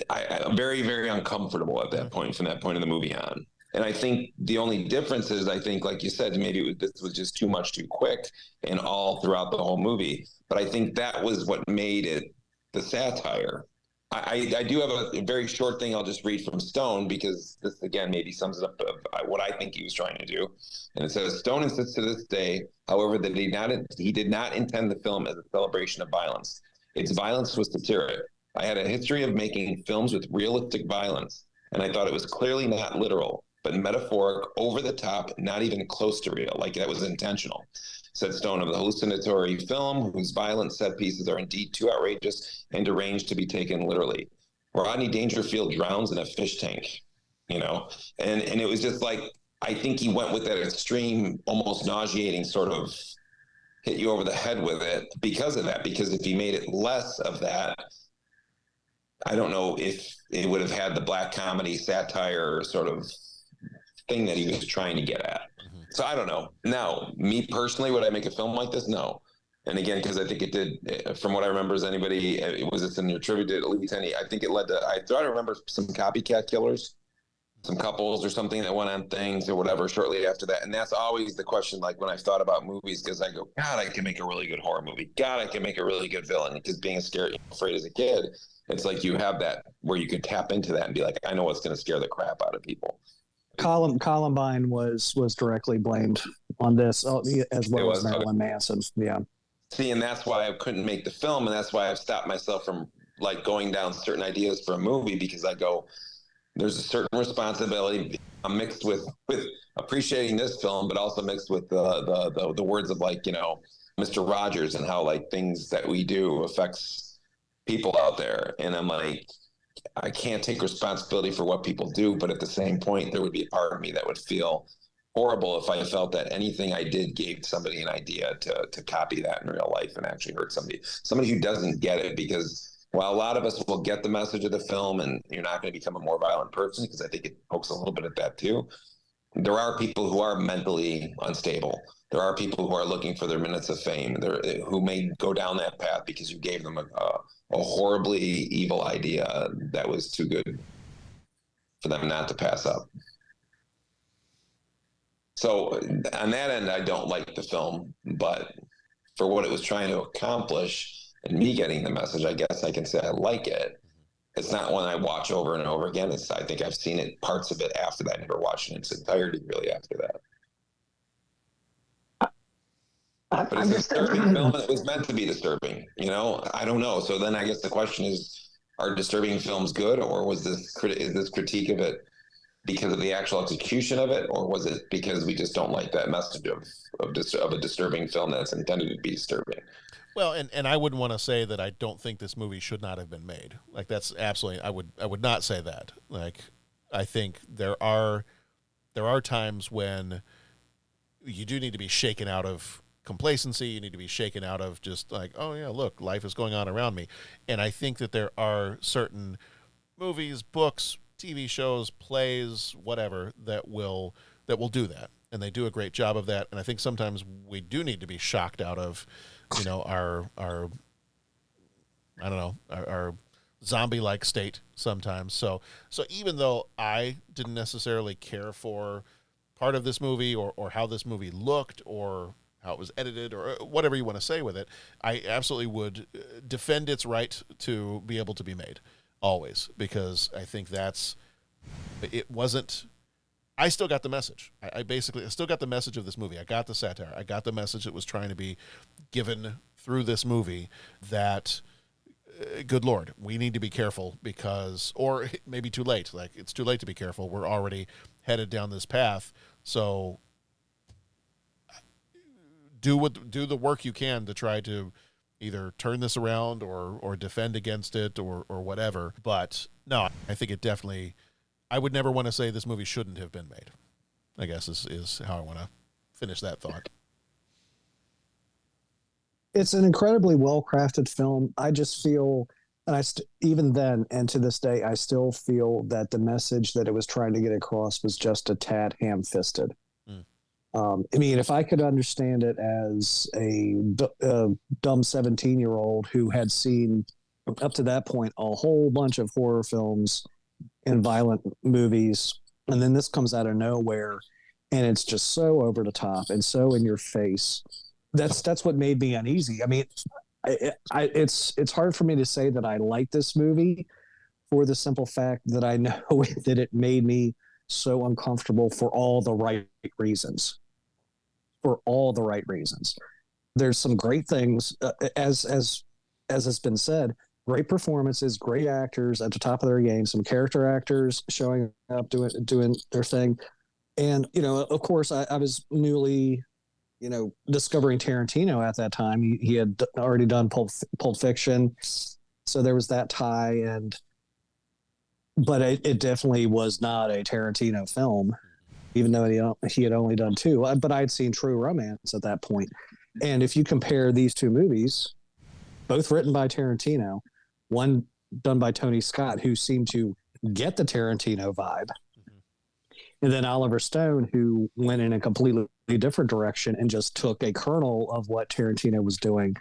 I'm very, very uncomfortable at that point, from that point of the movie on. And I think the only difference is, I think, like you said, maybe this was just too much too quick and all throughout the whole movie. But I think that was what made it the satire. I do have a very short thing I'll just read from Stone, because this, again, maybe sums it up of what I think he was trying to do. And it says, Stone insists to this day, however, that he did not intend the film as a celebration of violence. Its violence was satiric. I had a history of making films with realistic violence, and I thought it was clearly not literal, but metaphoric, over the top, not even close to real, like that was intentional. Said Stone of the hallucinatory film, whose violent set pieces are indeed too outrageous and deranged to be taken literally. Rodney Dangerfield drowns in a fish tank, and it was just like, I think he went with that extreme, almost nauseating sort of hit you over the head with it because of that, because if he made it less of that, I don't know if it would have had the black comedy satire sort of thing that he was trying to get at. Mm-hmm. So I don't know. Now, me personally, would I make a film like this? No. And again, because I think it did, from what I remember, as anybody, it's in your trivia, did it lead to any, I think it led to, I thought I remember some copycat killers, some couples or something that went on things or whatever shortly after that. And that's always the question, like when I've thought about movies, because I go, God, I can make a really good horror movie. God, I can make a really good villain. Because being afraid as a kid, it's like you have that where you could tap into that and be like, I know what's going to scare the crap out of people. Columbine was directly blamed on this, as well as Marilyn Manson. Yeah. See, and that's why I couldn't make the film, and that's why I've stopped myself from like going down certain ideas for a movie, because I go, there's a certain responsibility mixed with appreciating this film, but also mixed with the words of, like, Mr. Rogers, and how like things that we do affects people out there. And I'm like, I can't take responsibility for what people do, but at the same point, there would be a part of me that would feel horrible if I felt that anything I did gave somebody an idea to copy that in real life and actually hurt somebody who doesn't get it. Because while a lot of us will get the message of the film, and you're not going to become a more violent person, because I think it pokes a little bit at that too, there are people who are mentally unstable. There are people who are looking for their minutes of fame, who may go down that path because you gave them a horribly evil idea that was too good for them not to pass up. So on that end, I don't like the film, but for what it was trying to accomplish and me getting the message, I guess I can say I like it. It's not one I watch over and over again. I think I've seen it, parts of it after that. I never watched it in its entirety really after that. But it's a disturbing film, and it was meant to be disturbing. I don't know. So then I guess the question is, are disturbing films good, or is this critique of it because of the actual execution of it, or was it because we just don't like that message of a disturbing film that's intended to be disturbing? Well, and I wouldn't want to say that I don't think this movie should not have been made. Like, that's absolutely, I would not say that. Like, I think there are times when you do need to be shaken out of complacency. You need to be shaken out of just like, oh yeah, look, life is going on around me. And I think that there are certain movies, books, TV shows, plays, whatever, that will do that. And they do a great job of that. And I think sometimes we do need to be shocked out of, our I don't know, our zombie-like state sometimes. So even though I didn't necessarily care for part of this movie or how this movie looked or how it was edited or whatever you want to say with it, I absolutely would defend its right to be able to be made always, because I think it wasn't. I still got the message. I still got the message of this movie. I got the satire. I got the message that was trying to be given through this movie that, good Lord, we need to be careful because, or it may be too late. Like, it's too late to be careful. We're already headed down this path. So do the work you can to try to either turn this around or defend against it or whatever. But no, I think it definitely, I would never want to say this movie shouldn't have been made, I guess is how I want to finish that thought. It's an incredibly well-crafted film. I just feel, and even then and to this day, I still feel that the message that it was trying to get across was just a tad ham-fisted. I mean, if I could understand it as a dumb 17-year-old who had seen, up to that point, a whole bunch of horror films and violent movies, and then this comes out of nowhere, and it's just so over the top and so in your face. That's what made me uneasy. I mean, it's hard for me to say that I like this movie for the simple fact that I know that it made me so uncomfortable for all the right reasons. For all the right reasons. There's some great things, as has been said, great performances, great actors at the top of their game, some character actors showing up, doing their thing. And, of course, I was newly, discovering Tarantino at that time. He had already done Pulp Fiction. So there was that tie. But it definitely was not a Tarantino film, even though he had only done two. But I had seen True Romance at that point. And if you compare these two movies, both written by Tarantino, one done by Tony Scott, who seemed to get the Tarantino vibe, and then Oliver Stone, who went in a completely different direction and just took a kernel of what Tarantino was doing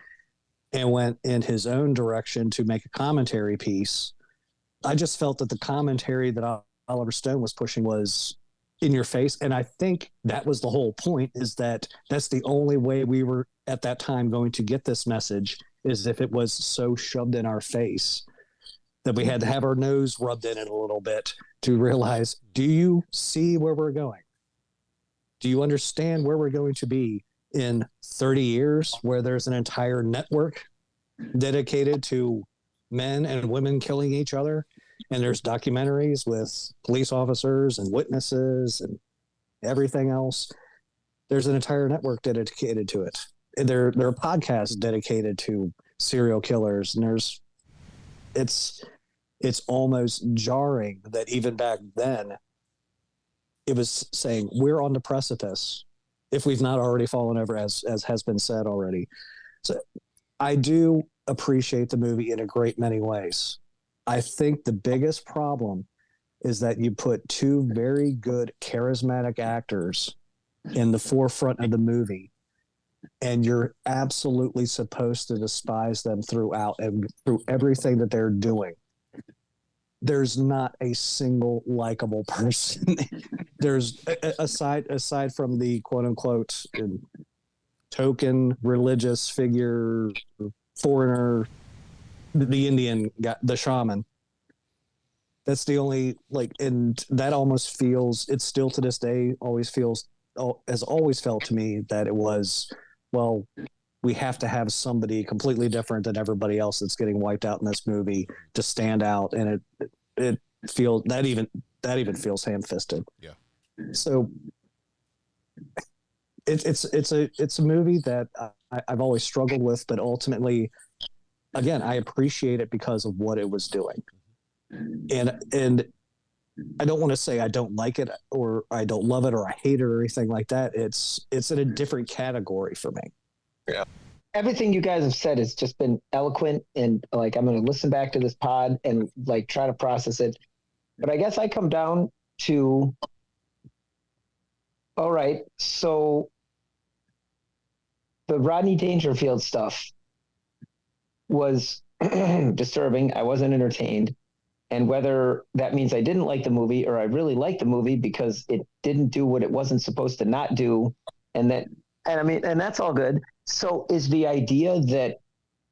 and went in his own direction to make a commentary piece. I just felt that the commentary that Oliver Stone was pushing was in your face. And I think that was the whole point, is that that's the only way we were at that time going to get this message, is if it was so shoved in our face that we had to have our nose rubbed in it a little bit to realize, do you see where we're going? Do you understand where we're going to be in 30 years, where there's an entire network dedicated to men and women killing each other? And there's documentaries with police officers and witnesses and everything else. There's an entire network dedicated to it. And there are podcasts dedicated to serial killers. And it's almost jarring that even back then it was saying we're on the precipice, if we've not already fallen over, as has been said already. So I do appreciate the movie in a great many ways. I think the biggest problem is that you put two very good, charismatic actors in the forefront of the movie, and you're absolutely supposed to despise them throughout and through everything that they're doing. There's not a single likable person. There's aside from the quote unquote token religious figure, foreigner, the Indian guy, the shaman. That's the only, and that almost feels, it's still to this day has always felt to me that it was, well, we have to have somebody completely different than everybody else that's getting wiped out in this movie to stand out. And it feels that even feels ham-fisted. Yeah. So It's a movie that I've always struggled with, but ultimately, again, I appreciate it because of what it was doing. And I don't want to say I don't like it or I don't love it or I hate it or anything like that. It's in a different category for me. Yeah. Everything you guys have said has just been eloquent, and like I'm going to listen back to this pod and like try to process it. But I guess I come down to, all right, so the Rodney Dangerfield stuff was disturbing. I wasn't entertained. And whether that means I didn't like the movie or I really liked the movie because it didn't do what it wasn't supposed to not do. And that's all good. So is the idea that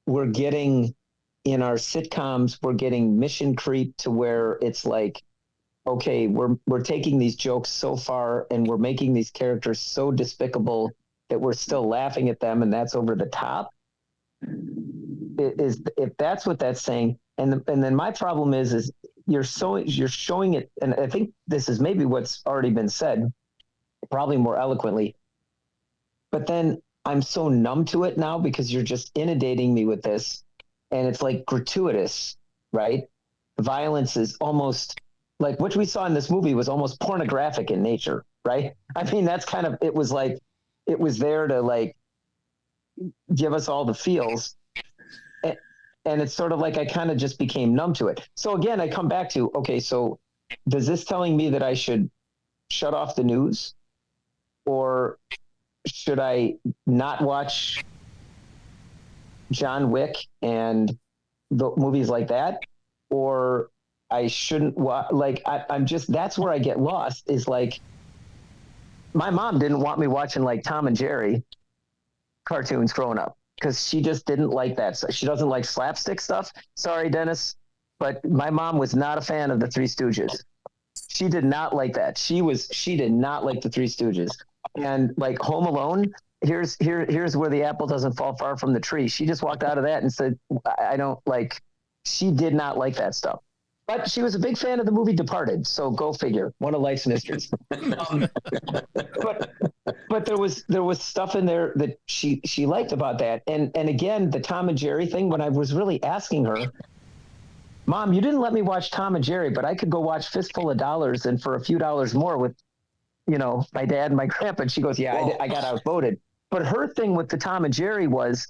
we're getting in our sitcoms, we're getting mission creep to where it's like, okay, we're taking these jokes so far and we're making these characters so despicable that we're still laughing at them, and that's over the top? If that's what that's saying, and then my problem is you're showing it, and I think this is maybe what's already been said, probably more eloquently, but then I'm so numb to it now because you're just inundating me with this, and it's like gratuitous, right? Violence is almost like what we saw in this movie was almost pornographic in nature, right? I mean, that's kind of, it was like, it was there to like give us all the feels. And it's sort of like I kind of just became numb to it. So again, I come back to, okay, so does this telling me that I should shut off the news, or should I not watch John Wick and the movies like that? Or I shouldn't I'm just, that's where I get lost, is like, my mom didn't want me watching like Tom and Jerry cartoons growing up, because she just didn't like that. So she doesn't like slapstick stuff. Sorry, Dennis, but my mom was not a fan of the Three Stooges. She did not like that. She did not like the Three Stooges. And like Home Alone, here's where the apple doesn't fall far from the tree. She just walked out of that and said, I don't like, she did not like that stuff. But she was a big fan of the movie Departed, so go figure. One of life's mysteries. But there was stuff in there that she liked about that. And again, the Tom and Jerry thing, when I was really asking her, Mom, you didn't let me watch Tom and Jerry, but I could go watch Fistful of Dollars and for a few dollars more with, my dad and my grandpa. And she goes, yeah, I got outvoted. But her thing with the Tom and Jerry was,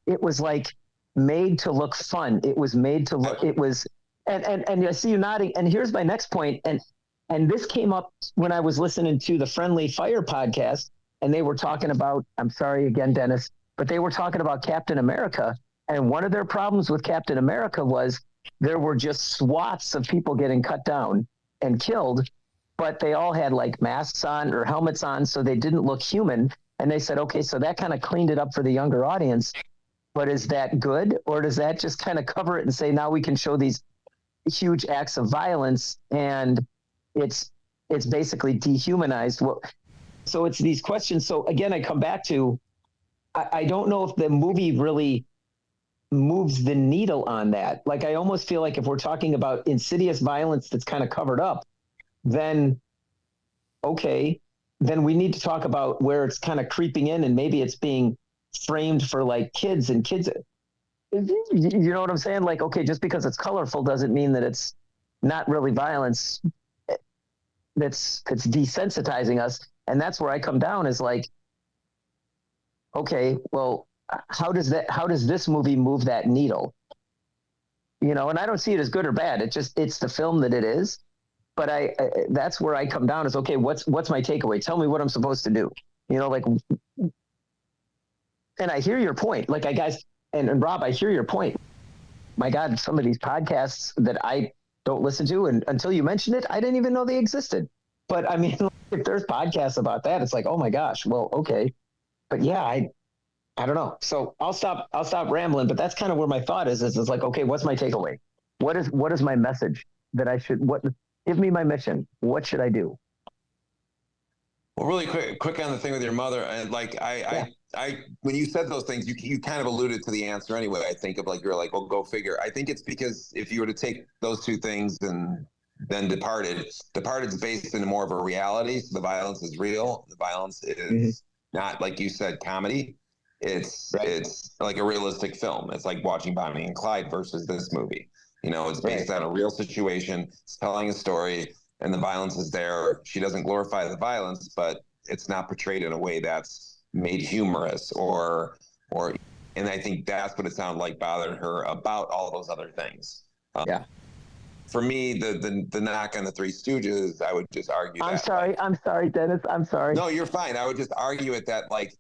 it was like made to look fun. It was made to look, it was, and I see you nodding. And here's my next point. And this came up when I was listening to the Friendly Fire podcast, and they were talking about, I'm sorry again, Dennis, but they were talking about Captain America. And one of their problems with Captain America was there were just swaths of people getting cut down and killed, but they all had like masks on or helmets on, so they didn't look human. And they said, okay, so that kind of cleaned it up for the younger audience. But is that good? Or does that just kind of cover it and say, now we can show these huge acts of violence and it's basically dehumanized? So it's these questions. So again, I come back to, I don't know if the movie really moves the needle on that. Like, I almost feel like if we're talking about insidious violence that's kind of covered up, then okay, then we need to talk about where it's kind of creeping in, and maybe it's being framed for like kids, and kids, you know what I'm saying? Like, okay, just because it's colorful doesn't mean that it's not really violence. That's desensitizing us. And that's where I come down, is like, okay, well, how does this movie move that needle? And I don't see it as good or bad. It's the film that it is. But that's where I come down, is, okay, what's my takeaway? Tell me what I'm supposed to do. And I hear your point. Like, and Rob, I hear your point. My God, some of these podcasts that I don't listen to, and until you mentioned it, I didn't even know they existed. But I mean, if there's podcasts about that, it's like, oh my gosh, well, okay. But yeah, I don't know. So I'll stop rambling, but that's kind of where my thought is like, okay, what's my takeaway? What is my message that I should, give me my mission. What should I do? Well, really quick on the thing with your mother. And like, I when you said those things, you kind of alluded to the answer anyway. I think of like, you're like, well, go figure. I think it's because if you were to take those two things and then Departed's based in more of a reality. So the violence is real. The violence is not like you said, comedy. It's like a realistic film. It's like watching Bonnie and Clyde versus this movie. You know, it's based on a real situation. It's telling a story, and the violence is there. She doesn't glorify the violence, but it's not portrayed in a way that's made humorous or. And I think that's what it sounded like bothered her about all those other things. For me, the knock on the Three Stooges, I would just argue. I'm sorry, Dennis. I'm sorry. No, you're fine. I would just argue it that like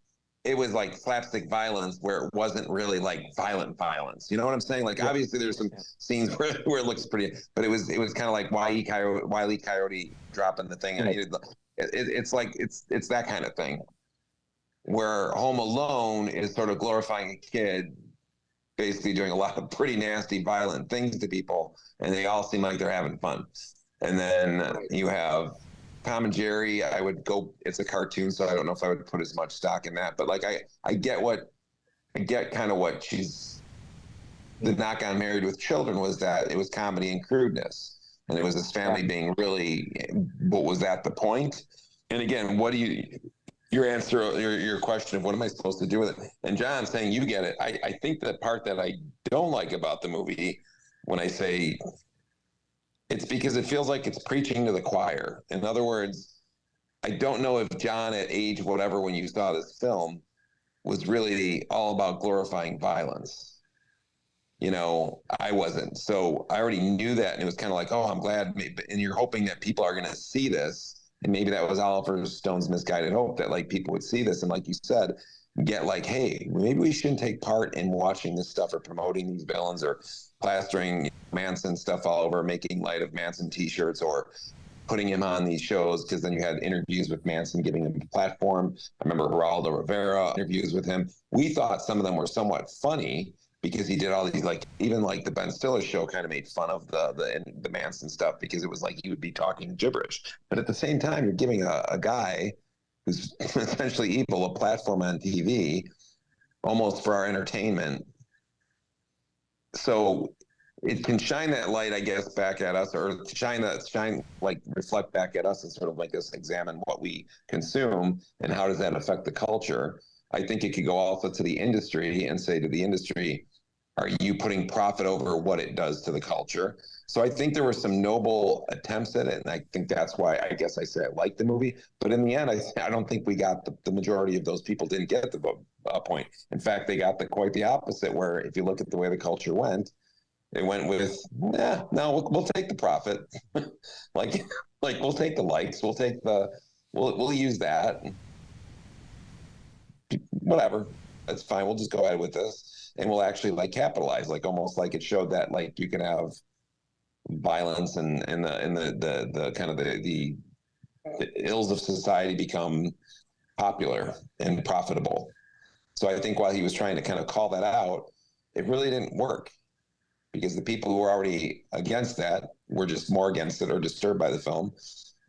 it was like slapstick violence where it wasn't really like violent violence. You know what I'm saying? Like obviously there's some scenes where it looks pretty, but it was kind of like Wile E. Coyote dropping the thing. And it's like it's that kind of thing. Where Home Alone is sort of glorifying a kid basically doing a lot of pretty nasty, violent things to people, and they all seem like they're having fun. And then you have Tom and Jerry. I would go, it's a cartoon, so I don't know if I would put as much stock in that, but like I get kind of what the knock on Married with Children was that it was comedy and crudeness, and it was this family being really, what was that the point? And again, your answer, your question of what am I supposed to do with it? And John saying you get it. I think the part that I don't like about the movie, when I say it's because it feels like it's preaching to the choir. In other words, I don't know if John at age whatever when you saw this film was really all about glorifying violence. You know, I wasn't. So I already knew that, and it was kind of like, oh, I'm glad. And you're hoping that people are going to see this. And maybe that was Oliver Stone's misguided hope that like people would see this and, like you said, get like, hey, maybe we shouldn't take part in watching this stuff or promoting these villains or plastering Manson stuff all over, making light of Manson T-shirts or putting him on these shows, because then you had interviews with Manson giving him a platform. I remember Geraldo Rivera interviews with him. We thought some of them were somewhat funny because he did all these, like, even like the Ben Stiller show kind of made fun of the Manson stuff because it was like he would be talking gibberish. But at the same time, you're giving a guy who's essentially evil a platform on TV almost for our entertainment. So it can shine that light, I guess, back at us, or reflect back at us and sort of make us examine what we consume and how does that affect the culture. I think it could go also to the industry and say to the industry, are you putting profit over what it does to the culture? So I think there were some noble attempts at it, and I think that's why I guess I say I like the movie. But in the end, I don't think we got the majority of those people didn't get the point. In fact, they got quite the opposite, where if you look at the way the culture went, it went with, no, we'll take the profit. like we'll take the likes, we'll use that. Whatever, that's fine. We'll just go ahead with this, and we'll actually like capitalize, like almost like it showed that like you can have violence and the kind of the ills of society become popular and profitable. So I think while he was trying to kind of call that out, it really didn't work because the people who were already against that were just more against it or disturbed by the film,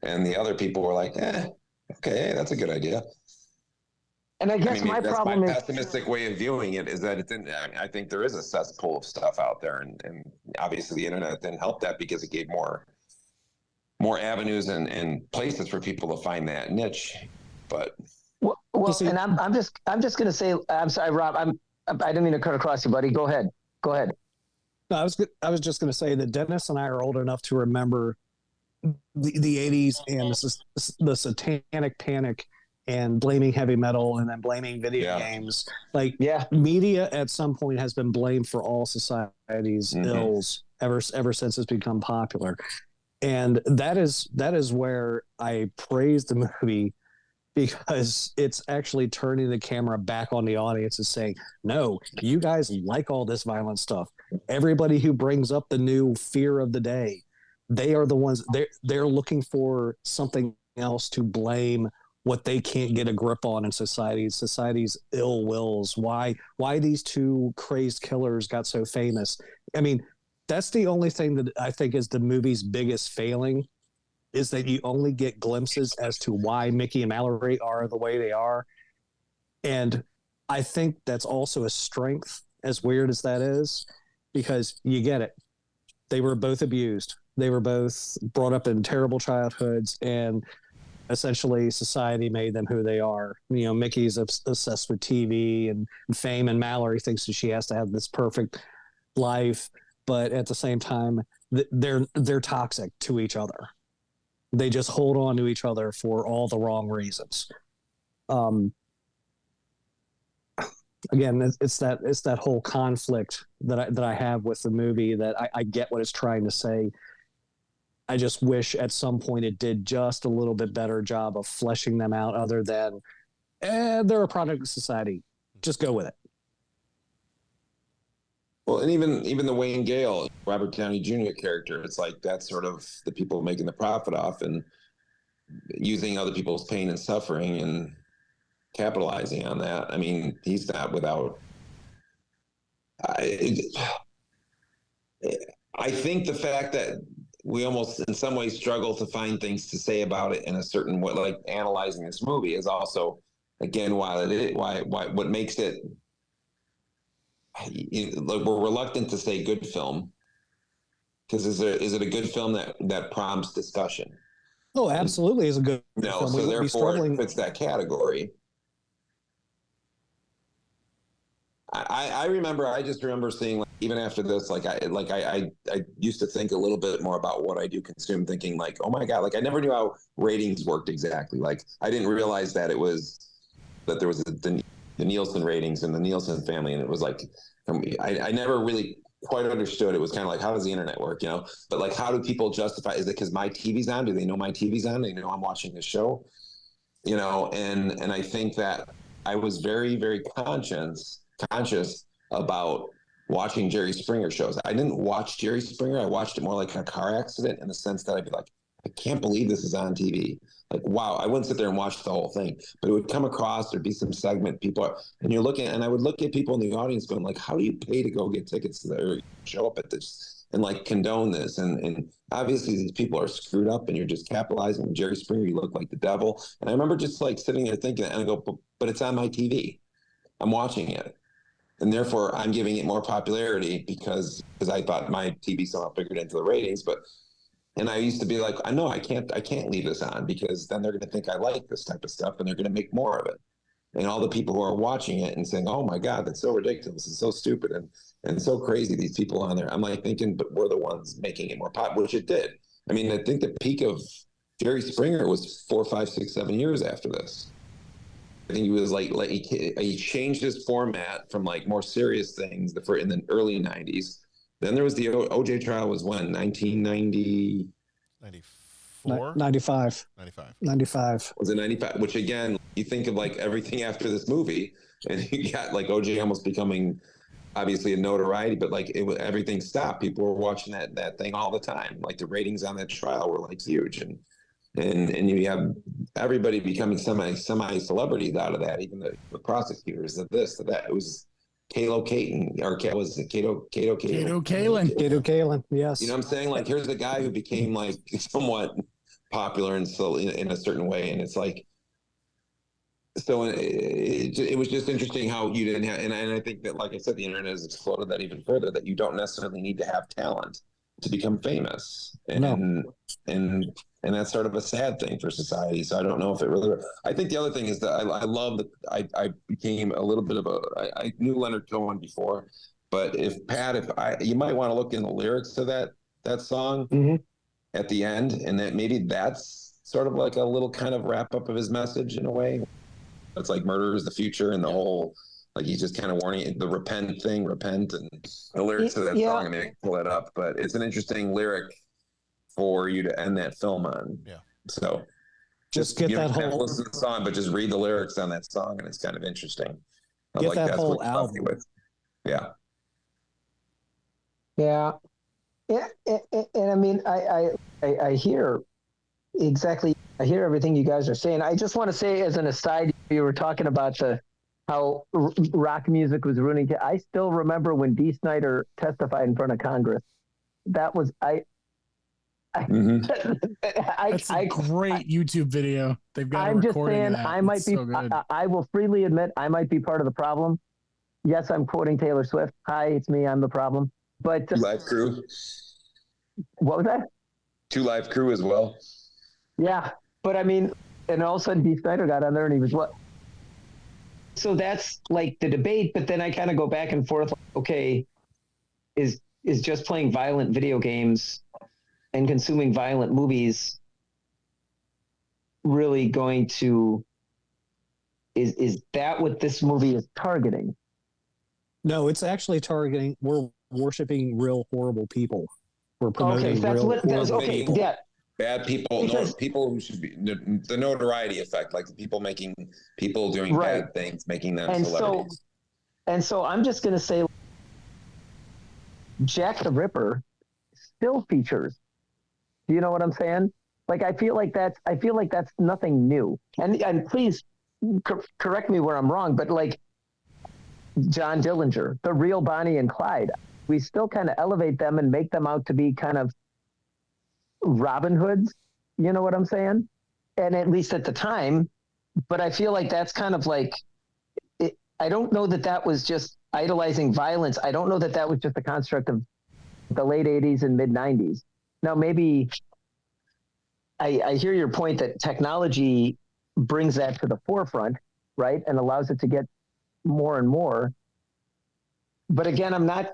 and the other people were like, okay, that's a good idea. And I guess my problem is pessimistic way of viewing it is that it didn't. I think there is a cesspool of stuff out there, and obviously the internet didn't help that because it gave more avenues and places for people to find that niche. But well, and I'm just going to say, I'm sorry, Rob. I didn't mean to cut across you, buddy. Go ahead. No, I was just going to say that Dennis and I are old enough to remember the 80s and the satanic panic and blaming heavy metal and then blaming video games. Media at some point has been blamed for all society's ills ever since it's become popular. And that is where I praise the movie, because it's actually turning the camera back on the audience and saying, no, you guys like all this violent stuff. Everybody who brings up the new fear of the day, they are the ones they're looking for something else to blame what they can't get a grip on in society's ill wills, why these two crazed killers got so famous. I mean, that's the only thing that I think is the movie's biggest failing, is that you only get glimpses as to why Mickey and Mallory are the way they are. And I think that's also a strength, as weird as that is, because you get it. They were both abused. They were both brought up in terrible childhoods, and essentially society made them who they are. You know, Mickey's obsessed with TV and fame, and Mallory thinks that she has to have this perfect life, but at the same time, they're toxic to each other. They just hold on to each other for all the wrong reasons. Again, it's that whole conflict that I have with the movie, that I get what it's trying to say. I just wish at some point it did just a little bit better job of fleshing them out, other than they're a product of society. Just go with it. Well, and even the Wayne Gale, Robert Downey Jr. character, it's like that's sort of the people making the profit off and using other people's pain and suffering and capitalizing on that. I mean, he's not without. I think the fact that we almost in some ways struggle to find things to say about it in a certain way, like analyzing this movie, is also, again, why what makes it, like, we're reluctant to say good film, because is it a good film that prompts discussion? Oh, absolutely, is a good film. So therefore it fits that category. I just remember seeing, like, even after this, I used to think a little bit more about what I do consume, thinking like, oh my God, like I never knew how ratings worked exactly. Like I didn't realize that there was the Nielsen ratings and the Nielsen family. And it was like, I never really quite understood. It was kind of like, how does the internet work, you know? But like, how do people justify, is it because my TV's on? Do they know my TV's on? They know I'm watching the show, you know? And I think that I was very, very conscious about watching Jerry Springer shows. I didn't watch Jerry Springer. I watched it more like a car accident, in the sense that I'd be like, I can't believe this is on TV. Like, wow, I wouldn't sit there and watch the whole thing, but it would come across, there'd be some segment and you're looking, and I would look at people in the audience going like, how do you pay to go get tickets to there, show up at this and like condone this? And obviously these people are screwed up, and you're just capitalizing on Jerry Springer. You look like the devil. And I remember just like sitting there thinking, and I go, but it's on my TV. I'm watching it. And therefore, I'm giving it more popularity because I thought my TV somehow figured into the ratings. And I used to be like, I know I can't leave this on, because then they're going to think I like this type of stuff, and they're going to make more of it. And all the people who are watching it and saying, oh my God, that's so ridiculous and so stupid and so crazy, these people on there. I'm like thinking, but we're the ones making it more popular, which it did. I mean, I think the peak of Jerry Springer was 4, 5, 6, 7 years after this. I think he was like he changed his format from like more serious things in the early 90s. Then there was the OJ trial, was when, 1990? 94? 95. 95. Was it 95? Which again, you think of like everything after this movie, and you got like OJ almost becoming obviously a notoriety, but like everything stopped. People were watching that thing all the time. Like the ratings on that trial were like huge, and you have everybody becoming semi celebrities out of that, even the prosecutors, of this, of that. It was Cato Caton, or was it Cato Kalin, yes. You know what I'm saying? Like, here's the guy who became like somewhat popular and so in a certain way, and it's like, so it was just interesting how you didn't have, and I think that, like I said, the internet has exploded that even further, that you don't necessarily need to have talent to become famous, and that's sort of a sad thing for society. So I don't know if it really. I think the other thing is that I love that I became a little bit of I knew Leonard Cohen before, but you might want to look in the lyrics to that song at the end, and that maybe that's sort of like a little kind of wrap up of his message in a way. It's like murder is the future, and the whole, like, he's just kind of warning the repent, and the lyrics to that song. I mean, I can pull it up, but it's an interesting lyric for you to end that film on. Yeah. So just get that whole, listen to the song, but just read the lyrics on that song, and it's kind of interesting. Get that whole album. Yeah. And I mean, I hear exactly. I hear everything you guys are saying. I just want to say, as an aside, you were talking about how rock music was ruining. I still remember when Dee Snider testified in front of Congress. That was That's a great YouTube video. They've got. I'm just saying, I might be. So I will freely admit, I might be part of the problem. Yes, I'm quoting Taylor Swift. Hi, it's me. I'm the problem. But Two Live Crew. What was that? 2 Live Crew as well. Yeah, but I mean, And all of a sudden, Dee Snider got on there, and he was what? So that's like the debate. But then I kind of go back and forth. Okay, is just playing violent video games and consuming violent movies really going to? Is that what this movie is targeting? No, it's actually targeting. We're worshiping real horrible people. We're promoting Okay, that's real what. That's horrible okay. people. Yeah. Bad people, people who should be the notoriety effect, like people doing bad things, making them celebrities. So I'm just going to say, Jack the Ripper still features. Do you know what I'm saying? Like I feel like that's nothing new. And please correct me where I'm wrong, but like John Dillinger, the real Bonnie and Clyde, we still kind of elevate them and make them out to be kind of Robin Hoods, you know what I'm saying? And at least at the time, but I feel like that's kind of like, I don't know that was just idolizing violence. I don't know that was just a construct of the late 80s and mid 90s. Now, maybe I hear your point that technology brings that to the forefront, right? And allows it to get more and more. But again, I'm not,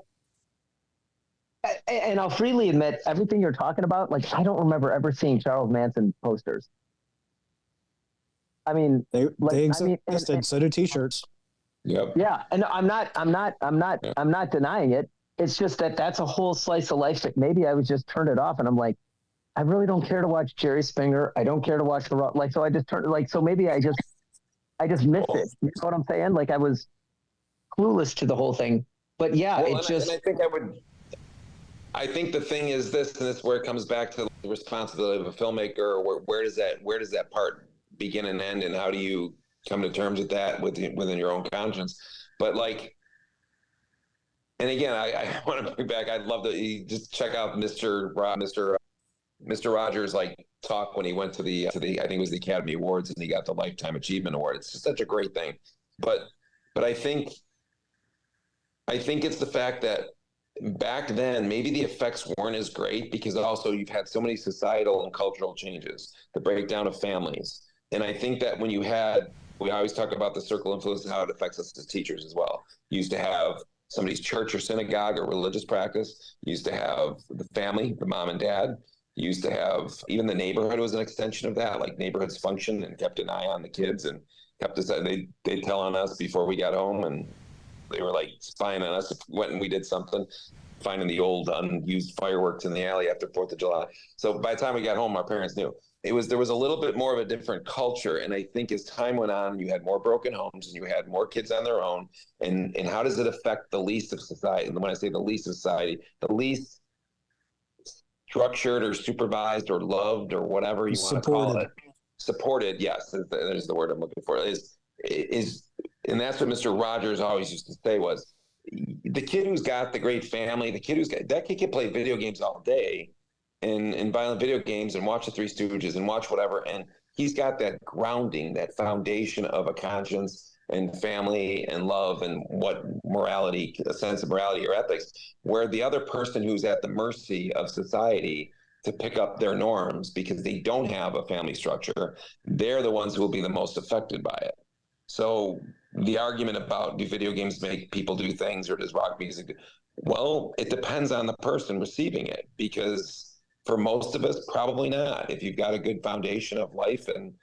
and I'll freely admit, everything you're talking about, like, I don't remember ever seeing Charles Manson posters. I mean, they existed. So do T-shirts. Yep. Yeah, and I'm not denying it. It's just that's a whole slice of life that maybe I was just turned it off, and I'm like, I really don't care to watch Jerry Springer. I don't care to watch so I just turned so maybe I just missed it. You know what I'm saying? Like I was clueless to the whole thing. But yeah, I think the thing is this, and this is where it comes back to the responsibility of a filmmaker. Where does that part begin and end, and how do you come to terms with that within your own conscience? But like, and again, I want to bring back. I'd love to just check out Mr. Rogers' like talk when he went to the I think it was the Academy Awards and he got the Lifetime Achievement Award. It's just such a great thing. But I think it's the fact that back then, maybe the effects weren't as great because also you've had so many societal and cultural changes, the breakdown of families. And I think that when we always talk about the circle influence and how it affects us as teachers as well. You used to have somebody's church or synagogue or religious practice. You used to have the family, the mom and dad. You used to have even the neighborhood was an extension of that, like neighborhoods functioned and kept an eye on the kids and kept us, they'd tell on us before we got home, and they were like spying on us if we went and we did something, finding the old unused fireworks in the alley after 4th of July. So by the time we got home, our parents knew. There was a little bit more of a different culture. And I think as time went on, you had more broken homes and you had more kids on their own. And how does it affect the least of society? And when I say the least of society, the least structured or supervised or loved or whatever you want to call it. Supported, yes, there's the word I'm looking for. And that's what Mr. Rogers always used to say was, the kid who's got the great family, that kid can play video games all day and violent video games and watch the Three Stooges and watch whatever. And he's got that grounding, that foundation of a conscience and family and love and what morality, a sense of morality or ethics, where the other person who's at the mercy of society to pick up their norms because they don't have a family structure, they're the ones who will be the most affected by it. So the argument about do video games make people do things or does rock music do? Well, it depends on the person receiving it, because for most of us, probably not. If you've got a good foundation of life and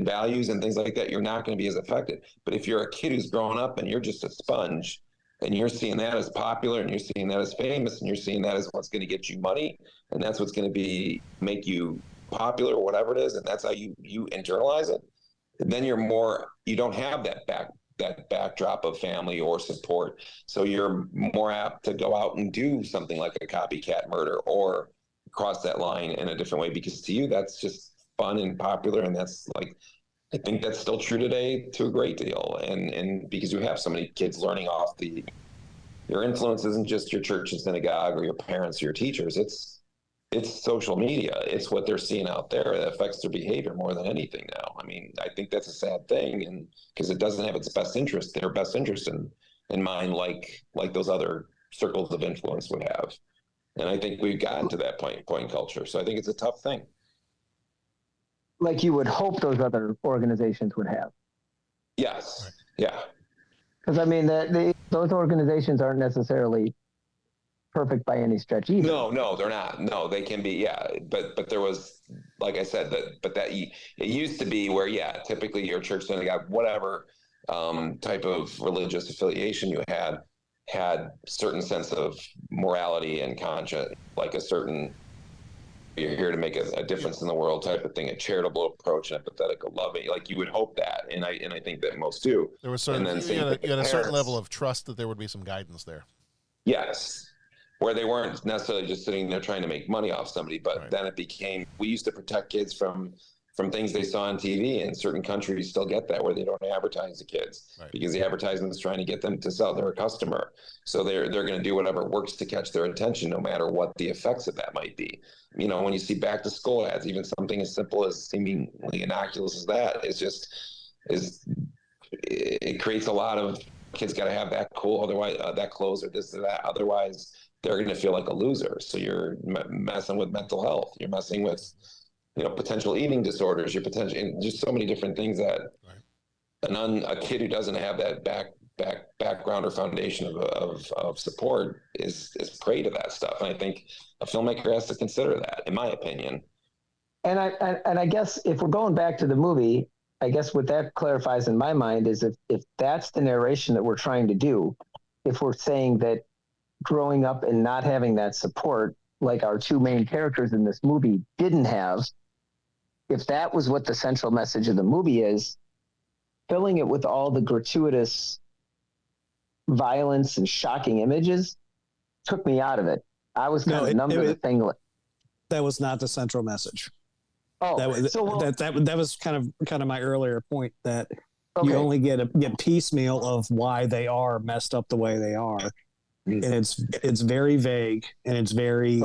values and things like that, you're not going to be as affected. But if you're a kid who's growing up and you're just a sponge and you're seeing that as popular and you're seeing that as famous and you're seeing that as what's going to get you money and that's what's going to make you popular or whatever it is, and that's how you internalize it, then you don't have that backdrop of family or support. So you're more apt to go out and do something like a copycat murder or cross that line in a different way, because to you, that's just fun and popular. And that's like, I think that's still true today to a great deal. And because you have so many kids learning off your influence isn't just your church and synagogue or your parents or your teachers. It's social media. It's what they're seeing out there that affects their behavior more than anything now. I mean, I think that's a sad thing, and because it doesn't have their best interest in mind, like those other circles of influence would have. And I think we've gotten to that point culture. So I think it's a tough thing. like you would hope those other organizations would have. Yes. Right. Yeah. Because I mean, those organizations aren't necessarily perfect by any stretch either. No, they're not. No, they can be. Yeah, but there was, like I said, it used to be where, yeah, typically your church synagogue, whatever type of religious affiliation you had certain sense of morality and conscience, like a certain, you're here to make a difference in the world type of thing, a charitable approach, an empathetic, a loving, like you would hope that, and I think that most do. There was sort of, you had a certain level of trust that there would be some guidance there. Yes, where they weren't necessarily just sitting there trying to make money off somebody, but then it became, we used to protect kids from things they saw on TV, and certain countries still get that, where they don't advertise the kids because the advertisement is trying to get them to sell. They're a customer, so they're going to do whatever works to catch their attention, no matter what the effects of that might be. You know, when you see back to school ads, even something as simple as seemingly innocuous as that, it creates a lot of kids got to have that cool, otherwise that clothes or this or that, otherwise they're going to feel like a loser. So you're messing with mental health, you're messing with, you know, potential eating disorders, you're and just so many different things that a kid who doesn't have that background or foundation of support is prey to that stuff. And I think a filmmaker has to consider that, in my opinion. And I guess if we're going back to the movie, I guess what that clarifies in my mind is if that's the narration that we're trying to do, if we're saying that growing up and not having that support, like our two main characters in this movie didn't have, if that was what the central message of the movie is, filling it with all the gratuitous violence and shocking images took me out of it. I was kind of numb to the thing. That was not the central message. Oh, that was kind of my earlier point, that you only get piecemeal of why they are messed up the way they are, and it's very vague, and it's very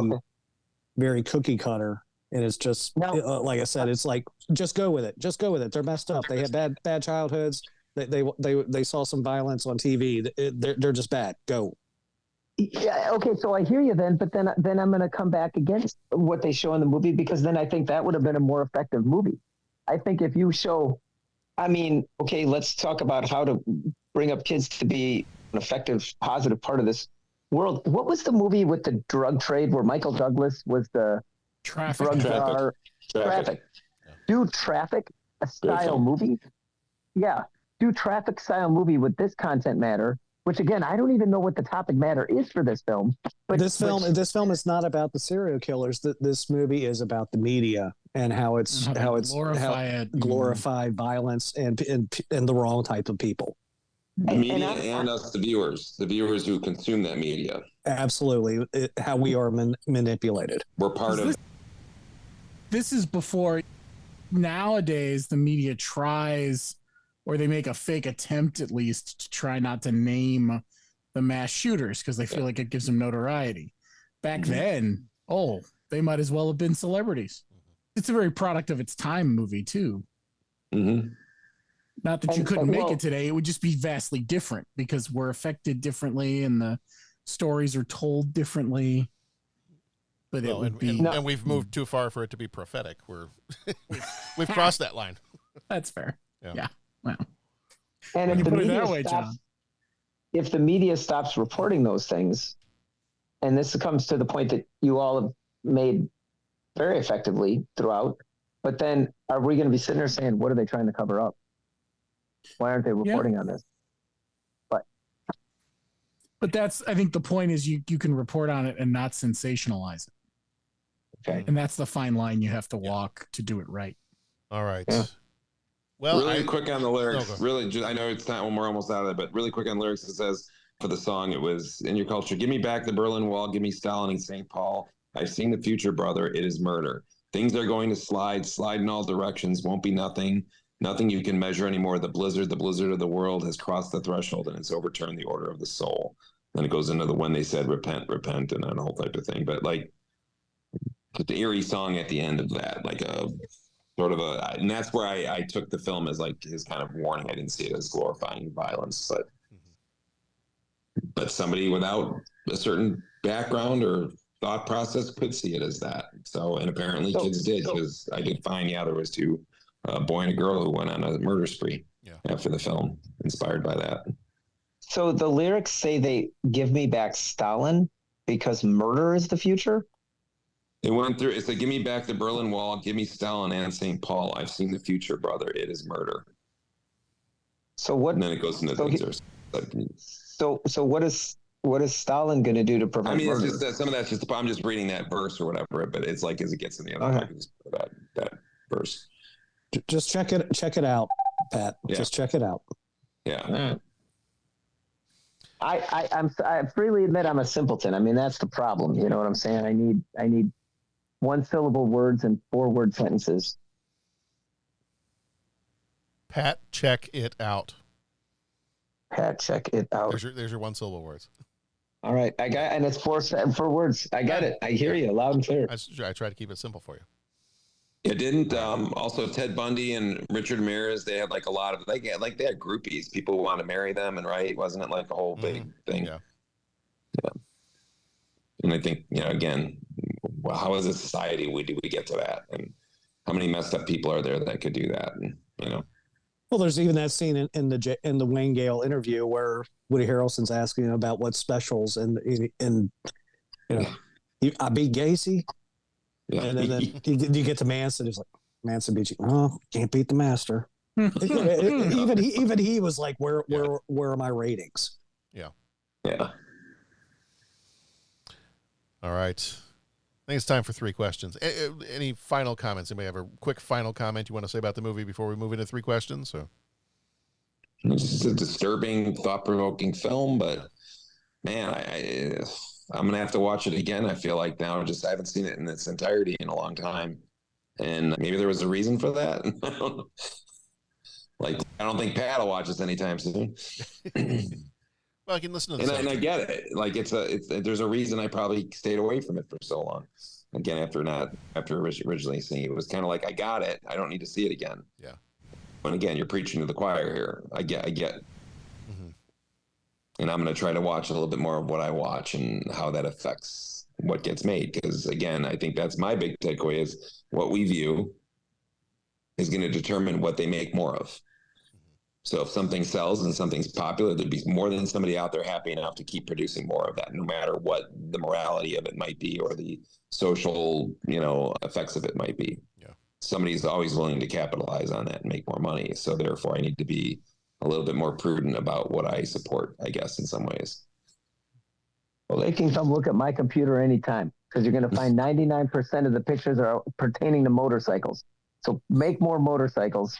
very cookie cutter, and it's just like I said, it's like just go with it. They're messed up. They had bad childhoods. They saw some violence on TV. They're just bad. Go. Yeah. Okay. So I hear you then, but then I'm going to come back against what they show in the movie, because then I think that would have been a more effective movie. I think if you show, I mean, okay, let's talk about how to bring up kids to be an effective, positive part of this world. What was the movie with the drug trade where Michael Douglas was the drug czar? Traffic. Do Traffic a style movie? Yeah. Do Traffic style movie with this content matter. Which again, I don't even know what the topic matter is for this film. But this film is not about the serial killers. This movie is about the media and how it's glorified violence and the wrong type of people. The media and us, the viewers who consume that media. Absolutely, how we are manipulated. We're part of. This is before. Nowadays, the media tries, or they make a fake attempt at least, to try not to name the mass shooters because they feel like it gives them notoriety. Back then, they might as well have been celebrities. It's a very product of its time movie too. Not that you couldn't make it today. It would just be vastly different because we're affected differently and the stories are told differently. But and we've moved too far for it to be prophetic. We've crossed that line. That's fair. Yeah. Wow. And if the media stops reporting those things, and this comes to the point that you all have made very effectively throughout, but then are we going to be sitting there saying, what are they trying to cover up? Why aren't they reporting on this? But that's, I think the point is you can report on it and not sensationalize it. Okay. And that's the fine line you have to walk to do it right. All right. Yeah. Well, really quick on the lyrics. I know it's not when we're almost out of it, but really quick on lyrics. It says for the song, it was in your culture. Give me back the Berlin Wall. Give me Stalin and St. Paul. I've seen the future, brother. It is murder. Things are going to slide in all directions. Won't be nothing you can measure anymore. The blizzard of the world has crossed the threshold and it's overturned the order of the soul. Then it goes into when they said repent, and that whole type of thing. But like the eerie song at the end of that, like a sort of and that's where I took the film as like his kind of warning. I didn't see it as glorifying violence, but somebody without a certain background or thought process could see it as that. So, and apparently kids did, because I did find, there was two, a boy and a girl who went on a murder spree after the film, inspired by that. So the lyrics say they give me back Stalin because murder is the future? It went through, it's like, give me back the Berlin Wall, give me Stalin and St. Paul. I've seen the future, brother. It is murder. So what? And then it goes into things. So what is Stalin going to do to prevent it's murder? just that some of that's just, I'm just reading that verse or whatever, but it's like as it gets in the other that verse. Just check it out, Pat. Yeah. Just check it out. Yeah. I freely admit I'm a simpleton. I mean, that's the problem. You know what I'm saying? I need one syllable words and 4-word sentences. Pat, check it out. Pat, check it out. There's your one syllable words. All right, I got, and it's 4 words. I got it. I hear you loud and clear. I try to keep it simple for you. It didn't. Also, Ted Bundy and Richard Ramirez, they had like a lot of they had groupies. People want to marry them, and wasn't it like a whole big thing? Yeah. And I think again, how as a society do we get to that, and how many messed up people are there that could do that? And Well, there's even that scene in the Wayne Gale interview where Woody Harrelson's asking about what specials and I beat Gacy. Yeah. And then you get to Manson. He's like, Manson beat you. Oh, can't beat the master. even he was like, where are my ratings? Yeah. Yeah. All right. I think it's time for 3 questions. Any final comments? Anybody have a quick final comment you want to say about the movie before we move into 3 questions? So. It's a disturbing, thought-provoking film, but man, I'm going to have to watch it again. I feel like now I haven't seen it in its entirety in a long time. And maybe there was a reason for that. I don't think Pat will watch this anytime soon. Well, I can listen to this. And I get it. Like there's a reason I probably stayed away from it for so long. Again, after originally seeing it, it was kind of like, I got it. I don't need to see it again. Yeah. And again, you're preaching to the choir here. I get. Mm-hmm. And I'm going to try to watch a little bit more of what I watch and how that affects what gets made. Because again, I think that's my big takeaway is what we view is going to determine what they make more of. So if something sells and something's popular, there'd be more than somebody out there happy enough to keep producing more of that, no matter what the morality of it might be or the social, effects of it might be. Yeah. Somebody's always willing to capitalize on that and make more money. So therefore I need to be a little bit more prudent about what I support, I guess, in some ways. Well, they can come look at my computer anytime because you're going to find 99% of the pictures are pertaining to motorcycles. So make more motorcycles,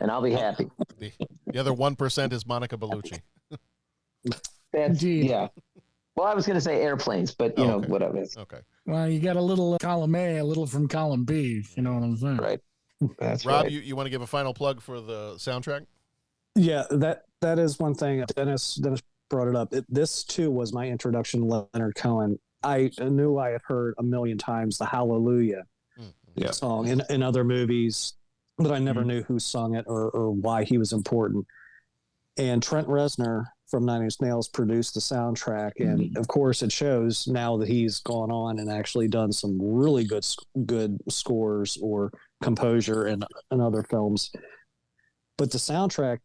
and I'll be happy. The other 1% is Monica Bellucci. Yeah. Well, I was going to say airplanes, but okay. whatever. Okay. Well, you got a little column A, a little from column B. You know what I'm saying? Right. That's Rob, right. you want to give a final plug for the soundtrack? Yeah, that is one thing. Dennis brought it up. This too was my introduction to Leonard Cohen. I knew I had heard a million times the Hallelujah song in other movies, but I never knew who sung it or why he was important. And Trent Reznor from Nine Inch Nails produced the soundtrack, and of course it shows now that he's gone on and actually done some really good scores or composure in other films. But the soundtrack,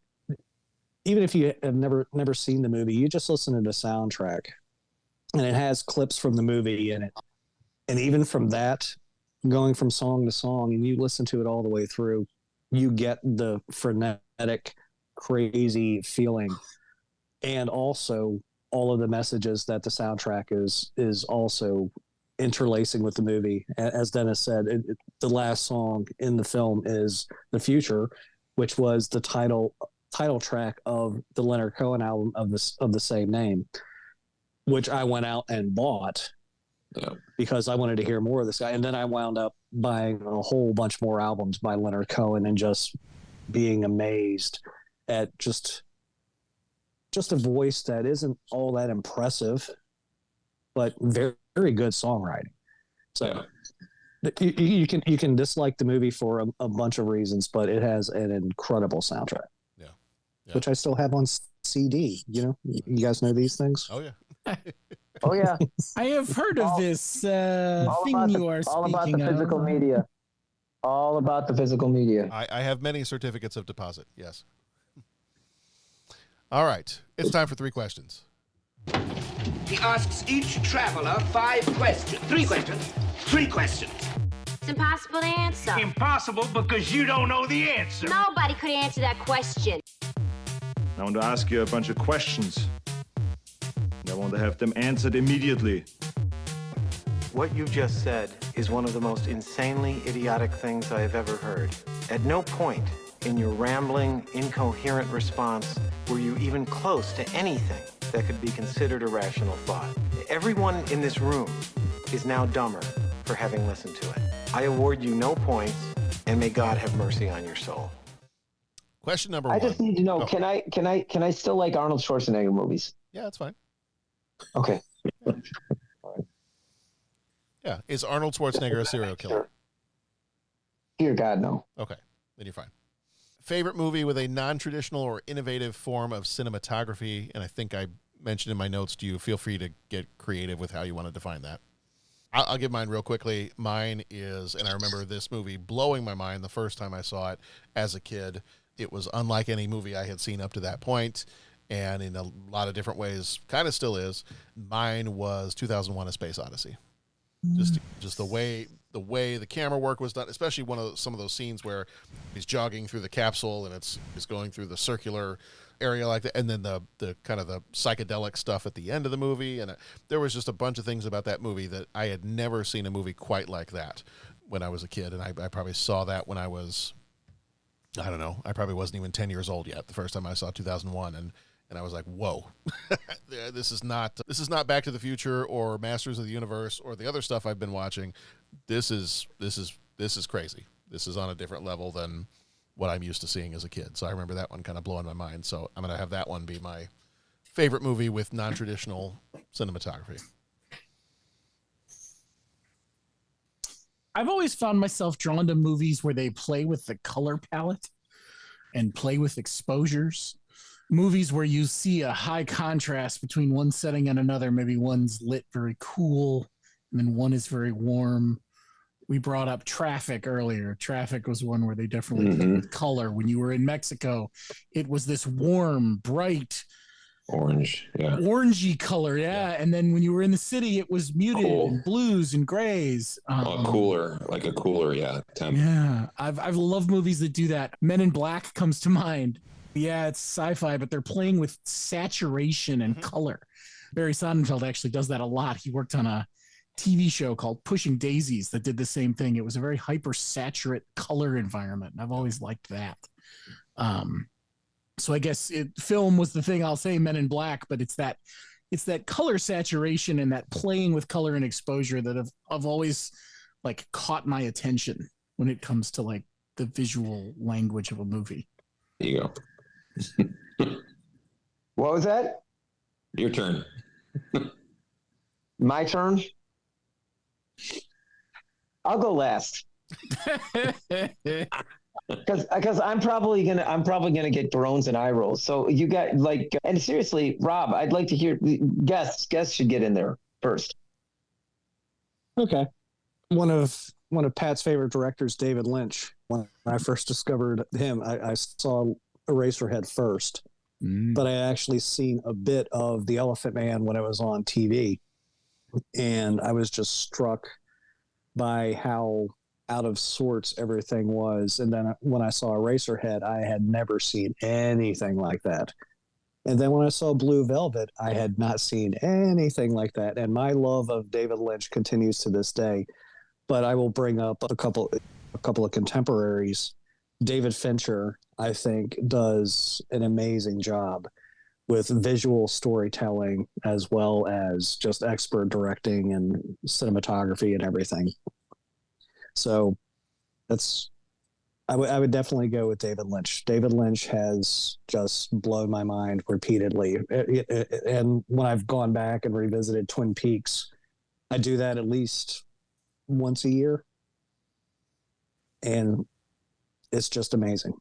even if you have never seen the movie, you just listen to the soundtrack, and it has clips from the movie in it, and even from that, going from song to song, and you listen to it all the way through, you get the frenetic, crazy feeling, and also all of the messages that the soundtrack is also interlacing with the movie. As Dennis said, the last song in the film is "The Future," which was the title track of the Leonard Cohen album of the same name, which I went out and bought. Yeah. Because I wanted to hear more of this guy. And then I wound up buying a whole bunch more albums by Leonard Cohen and just being amazed at just a voice that isn't all that impressive, but very, very good songwriting. So you can dislike the movie for a bunch of reasons, but it has an incredible soundtrack. Yeah. Which I still have on CD. You guys know these things? Oh yeah. Oh yeah. I have heard of this thing you are all about the speaking physical of. media. All about the physical media. I have many certificates of deposit. Yes. All right. It's time for 3 questions. He asks each traveler 5 questions. 3 questions. 3 questions. It's impossible to answer. Impossible because you don't know the answer. Nobody could answer that question. I want to ask you a bunch of questions. I want to have them answered immediately. What you just said is one of the most insanely idiotic things I have ever heard. At no point in your rambling, incoherent response were you even close to anything that could be considered a rational thought. Everyone in this room is now dumber for having listened to it. I award you no points, and may God have mercy on your soul. Question number 1. I just need to know, can I still like Arnold Schwarzenegger movies? Yeah, that's fine. Okay. Yeah. Is Arnold Schwarzenegger a serial killer? Dear God, no. Okay. Then you're fine. Favorite movie with a non-traditional or innovative form of cinematography, and I think I mentioned in my notes to you, feel free to get creative with how you want to define that. I'll give mine real quickly. Mine is, and I remember this movie blowing my mind the first time I saw it as a kid. It was unlike any movie I had seen up to that point, and in a lot of different ways, kind of still is. Mine was 2001: A Space Odyssey. Just the way the camera work was done, especially some of those scenes where he's jogging through the capsule and it's going through the circular area like that, and then the kind of the psychedelic stuff at the end of the movie, and there was just a bunch of things about that movie that I had never seen a movie quite like that when I was a kid, and I probably saw that when I was, I don't know, I probably wasn't even 10 years old yet the first time I saw 2001, and I was like, whoa, this is not Back to the Future or Masters of the Universe or the other stuff I've been watching. This is crazy. This is on a different level than what I'm used to seeing as a kid. So I remember that one kind of blowing my mind. So I'm going to have that one be my favorite movie with non-traditional cinematography. I've always found myself drawn to movies where they play with the color palette and play with exposures. Movies where you see a high contrast between one setting and another. Maybe one's lit very cool and then one is very warm. We brought up Traffic earlier. Traffic was one where they definitely played with color. When you were in Mexico, it was this warm, bright, orange, orangey color, And then when you were in the city, it was muted and blues and grays. Cooler temp. Yeah, I've loved movies that do that. Men in Black comes to mind. Yeah, it's sci-fi, but they're playing with saturation and color. Barry Sonnenfeld actually does that a lot. He worked on a TV show called Pushing Daisies that did the same thing. It was a very hyper-saturate color environment, and I've always liked that. So I guess film was the thing. I'll say Men in Black, but it's that color saturation and that playing with color and exposure that I've always like caught my attention when it comes to like the visual language of a movie. There you go. What was that? Your turn. My turn? I'll go last. Because I'm probably gonna get groans and eye rolls. So you got and seriously, Rob, I'd like to hear guests should get in there first. Okay. One of Pat's favorite directors, David Lynch. When I first discovered him, I saw Eraserhead first, but I actually seen a bit of The Elephant Man when it was on TV, and I was just struck by how out of sorts everything was. And then when I saw Eraserhead, I had never seen anything like that. And then when I saw Blue Velvet, I had not seen anything like that. And my love of David Lynch continues to this day. But I will bring up a couple of contemporaries. David Fincher, I think, does an amazing job with visual storytelling as well as just expert directing and cinematography and everything. So I would definitely go with David Lynch. David Lynch has just blown my mind repeatedly. And when I've gone back and revisited Twin Peaks, I do that at least once a year. And it's just amazing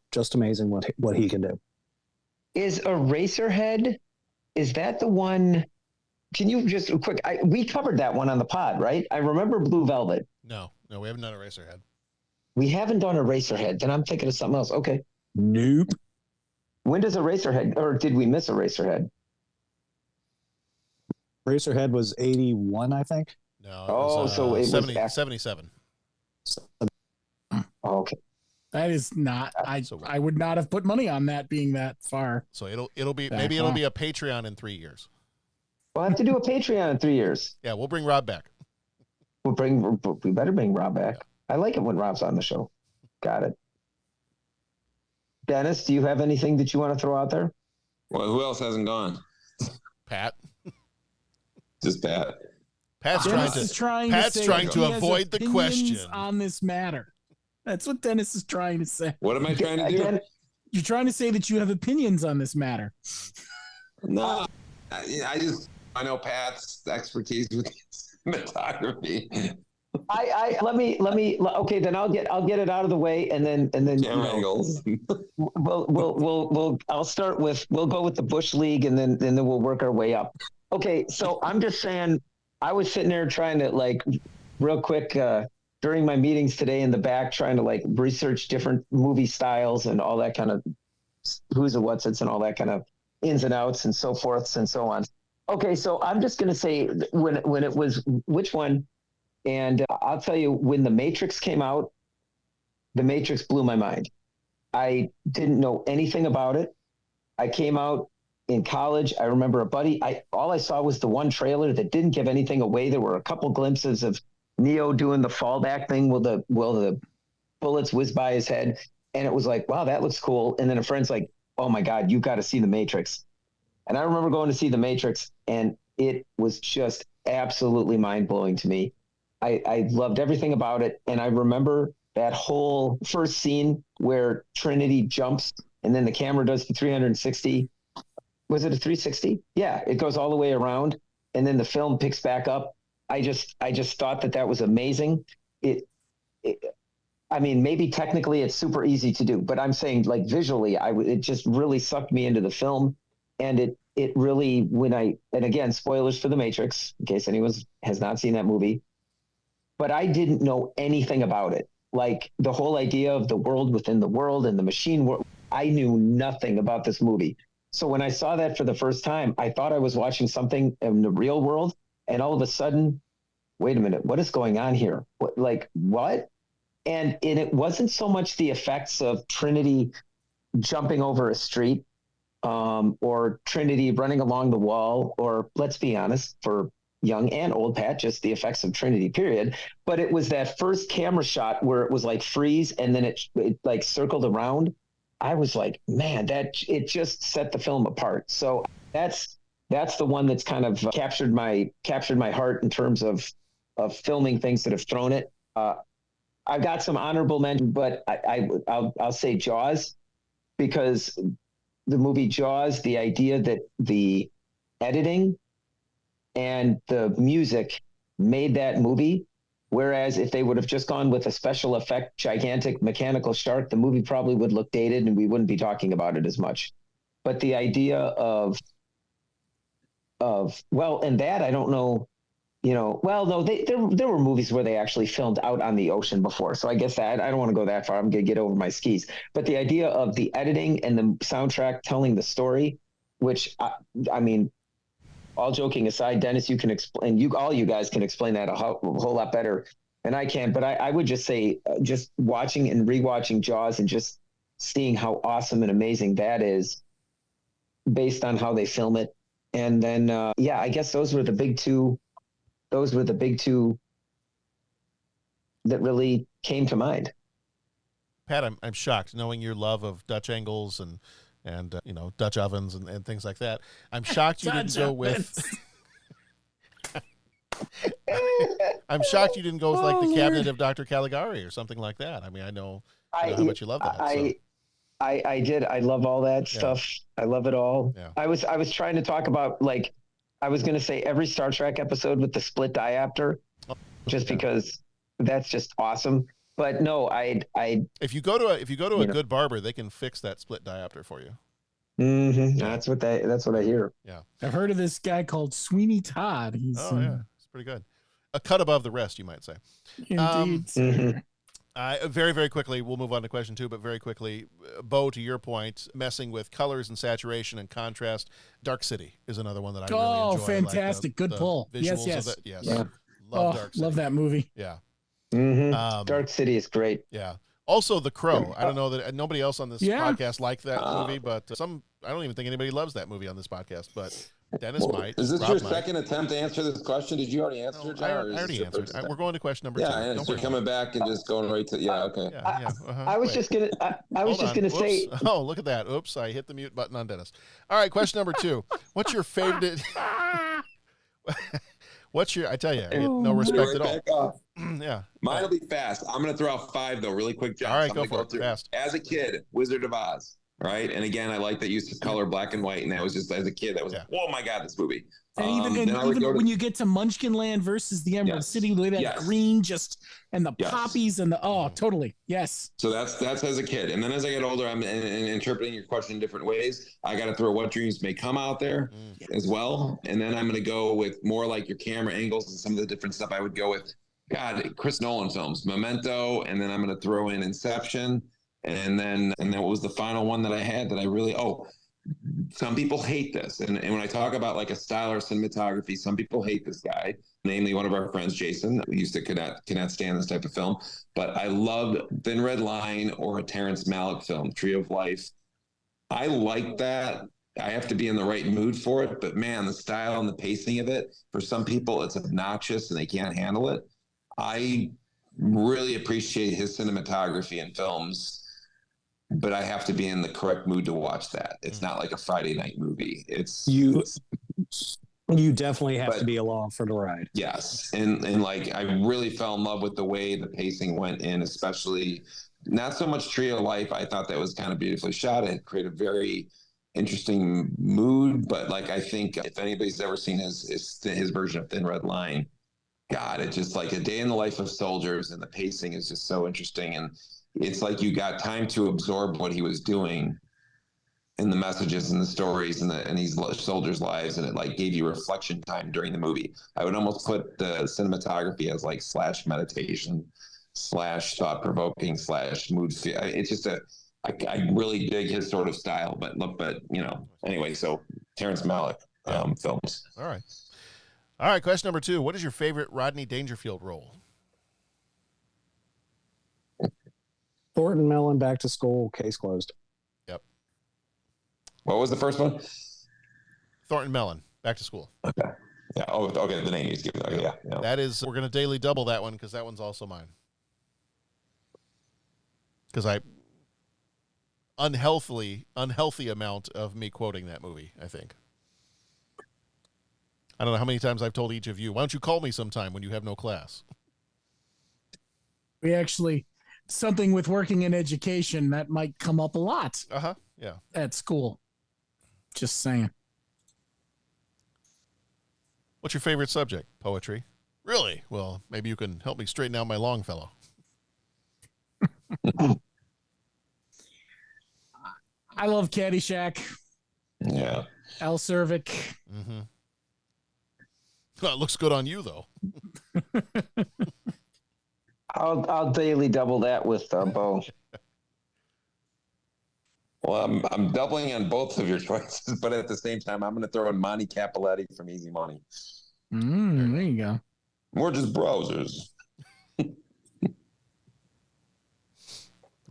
what he can do. Is Eraserhead, is that the one can you just quick? We covered that one on the pod, right? I remember Blue Velvet. No, we haven't done Eraserhead. We haven't done Eraserhead. Then I'm thinking of something else. Okay. Nope. When does Eraserhead, or did we miss Eraserhead? Eraserhead was 81, I think. No. So it 70, was 77. Okay. That is not. I would not have put money on that being that far. So it'll be maybe it'll be a Patreon in 3 years. We'll have to do a Patreon in 3 years. Yeah, we'll bring Rob back. We better bring Rob back. I like it when Rob's on the show. Got it. Dennis, do you have anything that you want to throw out there? Well, who else hasn't gone? Pat. Just Pat. Pat's trying to avoid the question on this matter. That's what Dennis is trying to say. What am I trying to do? You're trying to say that you have opinions on this matter. No, I know Pat's expertise with cinematography. Let me. Okay, then I'll get it out of the way, and then angles. I'll start with. We'll go with the Bush League, and then we'll work our way up. Okay, so I'm just saying. I was sitting there trying to real quick during my meetings today in the back, trying to research different movie styles and all that kind of who's and what's it's and all that kind of ins and outs and so forths and so on. Okay, so I'm just going to say when it was which one, and I'll tell you when The Matrix came out, The Matrix blew my mind. I didn't know anything about it. I came out in college. I remember a buddy. All I saw was the one trailer that didn't give anything away. There were a couple glimpses of Neo doing the fallback thing while the bullets whiz by his head, and it was like, wow, that looks cool. And then a friend's like, oh my God, you got to see The Matrix. And I remember going to see The Matrix, and it was just absolutely mind blowing to me. I loved everything about it, and I remember that whole first scene where Trinity jumps, and then the camera does the 360. Was it a 360? Yeah, it goes all the way around, and then the film picks back up. I just thought that was amazing. I mean, maybe technically it's super easy to do, but I'm saying visually, it just really sucked me into the film, and it really and again, spoilers for The Matrix in case anyone has not seen that movie, but I didn't know anything about it. Like the whole idea of the world within the world and the machine world, I knew nothing about this movie. So when I saw that for the first time, I thought I was watching something in the real world. And all of a sudden, wait a minute, what is going on here? What? And it wasn't so much the effects of Trinity jumping over a street or Trinity running along the wall, or let's be honest, for young and old Pat, just the effects of Trinity, period. But it was that first camera shot where it was freeze and then it circled around. I was like, man, it just set the film apart. So that's the one that's kind of captured my heart in terms of filming things that have thrown it. I've got some honorable mention, but I'll say Jaws, because the movie Jaws, the idea that the editing and the music made that movie. Whereas if they would have just gone with a special effect, gigantic mechanical shark, the movie probably would look dated and we wouldn't be talking about it as much. But the idea of and that, I don't know, no, there were movies where they actually filmed out on the ocean before. So I guess that I don't want to go that far. I'm going to get over my skis. But the idea of the editing and the soundtrack telling the story, which I mean, all joking aside, Dennis, you can explain. All you guys can explain that a whole lot better than I can. But I would just say, just watching and rewatching Jaws and just seeing how awesome and amazing that is, based on how they film it. And then, I guess those were the big two. Those were the big two that really came to mind. Pat, I'm shocked knowing your love of Dutch angles and Dutch ovens and things like that. I'm shocked you didn't go with. I'm shocked you didn't go with the cabinet of Dr. Caligari or something like that. I mean, I know how much you love that. I did. I love all that stuff. I love it all. Yeah. I was trying to talk about I was going to say every Star Trek episode with the split diopter, just because that's just awesome. But no, if you go to a good barber, they can fix that split diopter for you. Mm-hmm. That's what I hear. Yeah. I've heard of this guy called Sweeney Todd. He's It's pretty good. A cut above the rest, you might say. Indeed. Very, very quickly, we'll move on to question 2, but very quickly, Bo, to your point, messing with colors and saturation and contrast, Dark City is another one that I really enjoy. Fantastic. Good pull. Yes. Yes. Yeah. Love Dark City. Love that movie. Yeah. Dark City is great. Yeah. Also, The Crow. I don't know that nobody else on this podcast liked that movie, but I don't even think anybody loves that movie on this podcast, but Dennis might. Is this Rob your might. second attempt to answer this question? Did you already answer it, John? I already answered. We're going to question number 2. Yeah, you're coming back and just going right to, okay. I was just going to say. Oh, look at that. Oops, I hit the mute button on Dennis. All right, question number 2. What's your favorite? I tell you, I get no respect at all. Yeah. Mine will be fast. I'm going to throw out 5, though, really quick, John. All right, So go for it. Fast. As a kid, Wizard of Oz, right? And again, I like that use of color, black and white. And that was just, as a kid, that was, oh my God, this movie. And even when you get to Munchkin Land versus the Emerald City, the way that green and the poppies and totally. Yes. So that's as a kid. And then as I get older, I'm interpreting your question in different ways. I got to throw What Dreams May Come out there as well. And then I'm going to go with more like your camera angles and some of the different stuff I would go with. God, Chris Nolan films, Memento. And then I'm going to throw in Inception. And then what was the final one that I had that I really, some people hate this. And when I talk about like a style or cinematography, some people hate this guy, namely one of our friends, Jason, who used to cannot stand this type of film. But I love Thin Red Line or a Terrence Malick film, Tree of Life. I like that. I have to be in the right mood for it. But man, the style and the pacing of it, for some people, it's obnoxious and they can't handle it. I really appreciate his cinematography in films. But I have to be in the correct mood to watch that. It's not like a Friday night movie. You definitely have to be along for the ride. Yes. And like, I really fell in love with the way the pacing went in, especially not so much Tree of Life. I thought that was kind of beautifully shot. It created a very interesting mood. But like, I think if anybody's ever seen his version of Thin Red Line, God, it's just like a day in the life of soldiers, and the pacing is just so interesting. And it's like you got time to absorb what he was doing in the messages and the stories and these soldiers' lives, and it like gave you reflection time during the movie. I would almost put the cinematography as like / meditation / thought-provoking / mood. It's just I really dig his sort of style, but anyway, so Terrence Malick films. All right, question number 2. What is your favorite Rodney Dangerfield role? Thornton Mellon, Back to School, Case Closed. Yep. What was the first one? Thornton Mellon, Back to School. Okay. Yeah. Oh, okay. The name he's given. Okay, yeah. That is, we're going to daily double that one because that one's also mine. Because unhealthy amount of me quoting that movie, I think. I don't know how many times I've told each of you, why don't you call me sometime when you have no class? We actually... something with working in education that might come up a lot. Yeah. At school. Just saying. What's your favorite subject? Poetry. Really? Well, maybe you can help me straighten out my Longfellow. I love Caddyshack. Yeah. Al Cervic. Mm-hmm. Well, it looks good on you, though. I'll daily double that with Bo. Well, I'm doubling on both of your choices, but at the same time, I'm going to throw in Monty Capoletti from Easy Money. There you go. We're just browsers.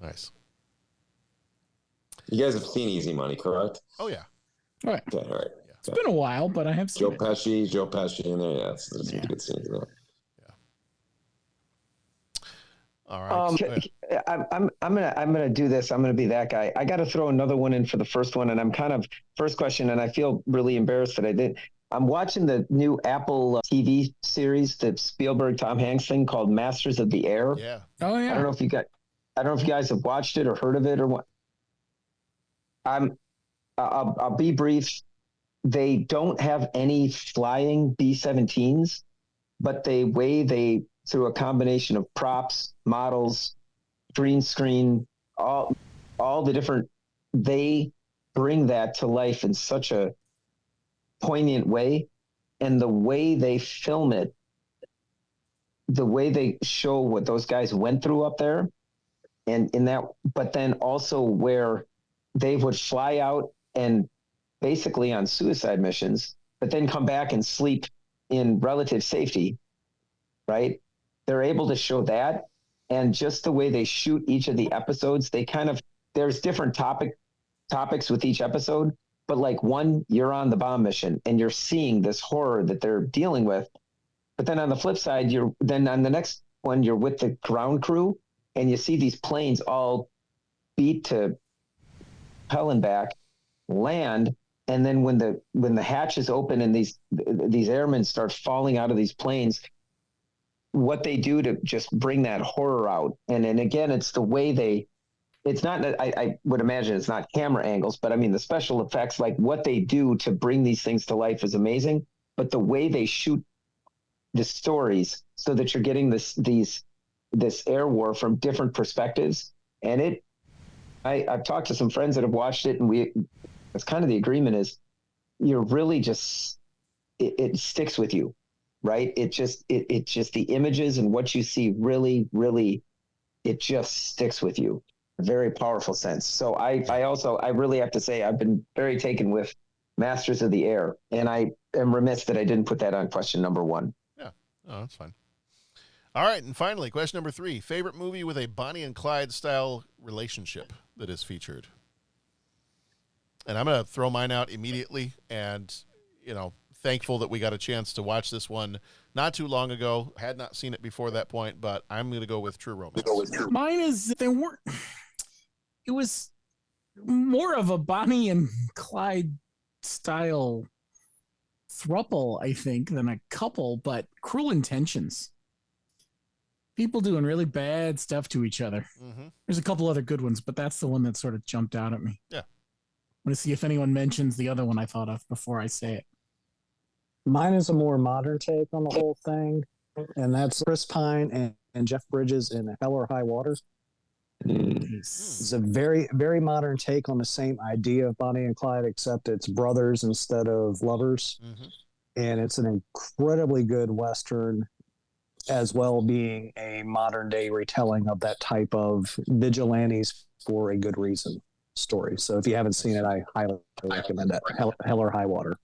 Nice. You guys have seen Easy Money, correct? Oh, yeah. All right. Okay, all right. Yeah. It's been a while, but I have seen Joe Pesci in there. Yeah, there's some good scenes in there. All right. I'm gonna do this. I'm gonna be that guy. I got to throw another one in for the first one, and I'm kind of first question, and I feel really embarrassed that I did. I'm watching the new Apple TV series, the Spielberg Tom Hanks thing called Masters of the Air. Yeah. Oh yeah. I don't know if you guys have watched it or heard of it or what. I'll be brief. They don't have any flying B-17s, but through a combination of props, models, green screen, all the different, they bring that to life in such a poignant way. And the way they film it, the way they show what those guys went through up there, and in that, but then also where they would fly out and basically on suicide missions, but then come back and sleep in relative safety, right? They're able to show that. And just the way they shoot each of the episodes, they kind of, there's different topics with each episode, but like one, you're on the bomb mission and you're seeing this horror that they're dealing with. But then on the flip side, then on the next one, you're with the ground crew and you see these planes all beat to hell and back, land. And then when the hatches open and these airmen start falling out of these planes, what they do to just bring that horror out. And again, it's the way it's not, I would imagine it's not camera angles, but I mean, the special effects, like what they do to bring these things to life is amazing, but the way they shoot the stories so that you're getting this air war from different perspectives. And I've talked to some friends that have watched it, and it's kind of the agreement is you're really just, it sticks with you, right? It just the images and what you see really, really, it just sticks with you. A very powerful sense. So I really have to say I've been very taken with Masters of the Air, and I am remiss that I didn't put that on question number 1. Yeah, oh, that's fine. All right, and finally, question number 3: favorite movie with a Bonnie and Clyde style relationship that is featured. And I'm going to throw mine out immediately, and thankful that we got a chance to watch this one not too long ago. Had not seen it before that point, but I'm going to go with True Romance. Mine is it was more of a Bonnie and Clyde style throuple, I think, than a couple, but Cruel Intentions. People doing really bad stuff to each other. Mm-hmm. There's a couple other good ones, but that's the one that sort of jumped out at me. Yeah. I want to see if anyone mentions the other one I thought of before I say it. Mine is a more modern take on the whole thing, and that's Chris Pine and Jeff Bridges in Hell or High Water. It's a very, very modern take on the same idea of Bonnie and Clyde, except it's brothers instead of lovers. Mm-hmm. And it's an incredibly good Western, as well being a modern day retelling of that type of vigilantes for a good reason story. So if you haven't seen it, I highly recommend it. Hell or High Water.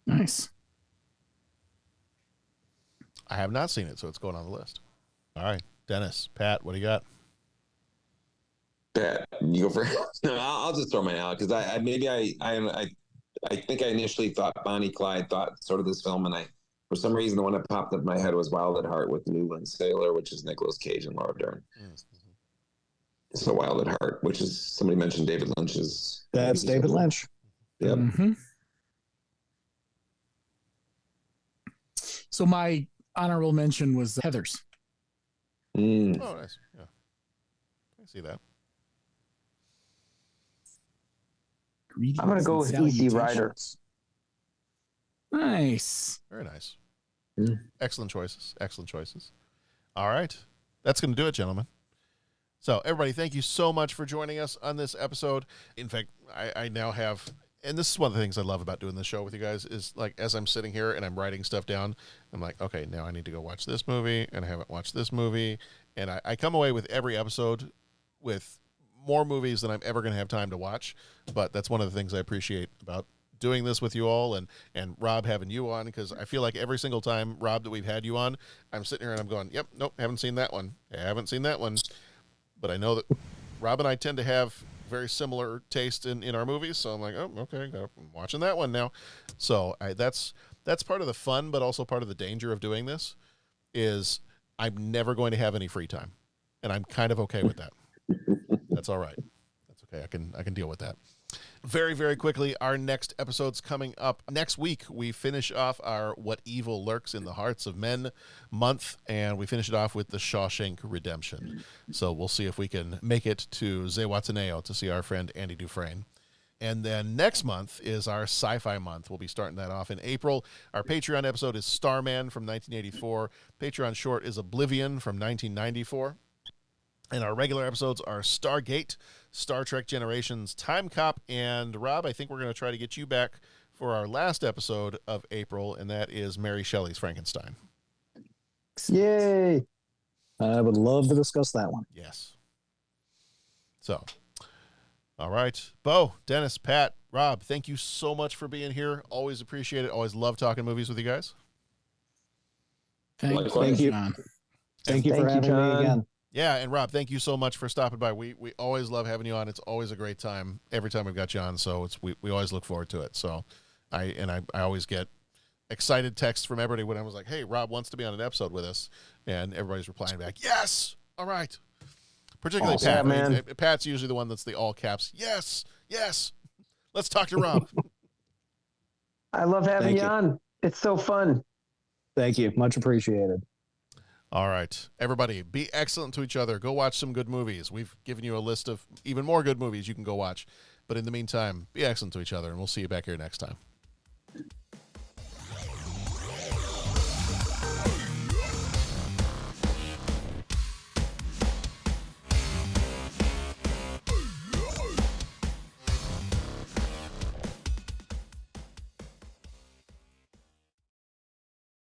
Nice. I have not seen it, so it's going on the list. All right, Dennis, Pat, what do you got? Pat, you go first. No, I'll just throw mine out because I think I initially thought Bonnie Clyde, thought sort of this film, and for some reason the one that popped up in my head was Wild at Heart with Newland Sailor, which is Nicolas Cage and Laura Dern. Mm-hmm. So Wild at Heart, which is, somebody mentioned David Lynch's. That's David Lynch. Yep. Mm-hmm. So my honorable mention was Heathers. Mm. Oh, nice. Yeah. I see that. I'm going to go with Easy Rider. Nice. Very nice. Mm. Excellent choices. Excellent choices. All right. That's going to do it, gentlemen. So, everybody, thank you so much for joining us on this episode. In fact, I now have, and this is one of the things I love about doing this show with you guys, is like as I'm sitting here and I'm writing stuff down, I'm like, okay, now I need to go watch this movie, and I haven't watched this movie. And I come away with every episode with more movies than I'm ever going to have time to watch. But that's one of the things I appreciate about doing this with you all, and Rob having you on, because I feel like every single time, Rob, that we've had you on, I'm sitting here and I'm going, yep, nope, haven't seen that one. But I know that Rob and I tend to have very similar taste in our movies, so I'm like, oh, okay, I'm watching that one now. So that's part of the fun, but also part of the danger of doing this is I'm never going to have any free time, and I'm kind of okay with that. That's all right. That's okay. I can deal with that. Very, very quickly, our next episode's coming up. Next week, we finish off our What Evil Lurks in the Hearts of Men month, and we finish it off with The Shawshank Redemption. So we'll see if we can make it to Zihuatanejo to see our friend Andy Dufresne. And then next month is our sci-fi month. We'll be starting that off in April. Our Patreon episode is Starman from 1984. Patreon short is Oblivion from 1994. And our regular episodes are Stargate, Star Trek Generations Time Cop. And Rob, I think we're going to try to get you back for our last episode of April, and that is Mary Shelley's Frankenstein. Yay! I would love to discuss that one. Yes. So, all right. Bo, Dennis, Pat, Rob, thank you so much for being here. Always appreciate it. Always love talking movies with you guys. Thank you. John. Thank you for having me again. Yeah, and Rob, thank you so much for stopping by. We always love having you on. It's always a great time every time we've got you on. So we always look forward to it. So I always get excited texts from everybody when I was like, hey, Rob wants to be on an episode with us, and everybody's replying back, yes, all right. Particularly awesome. Pat. Yeah, man. Pat's usually the one that's the all caps. Yes, yes. Let's talk to Rob. I love having Thank you you. on. It's so fun. Thank you. Much appreciated. All right. Everybody, be excellent to each other. Go watch some good movies. We've given you a list of even more good movies you can go watch. But in the meantime, be excellent to each other, and we'll see you back here next time.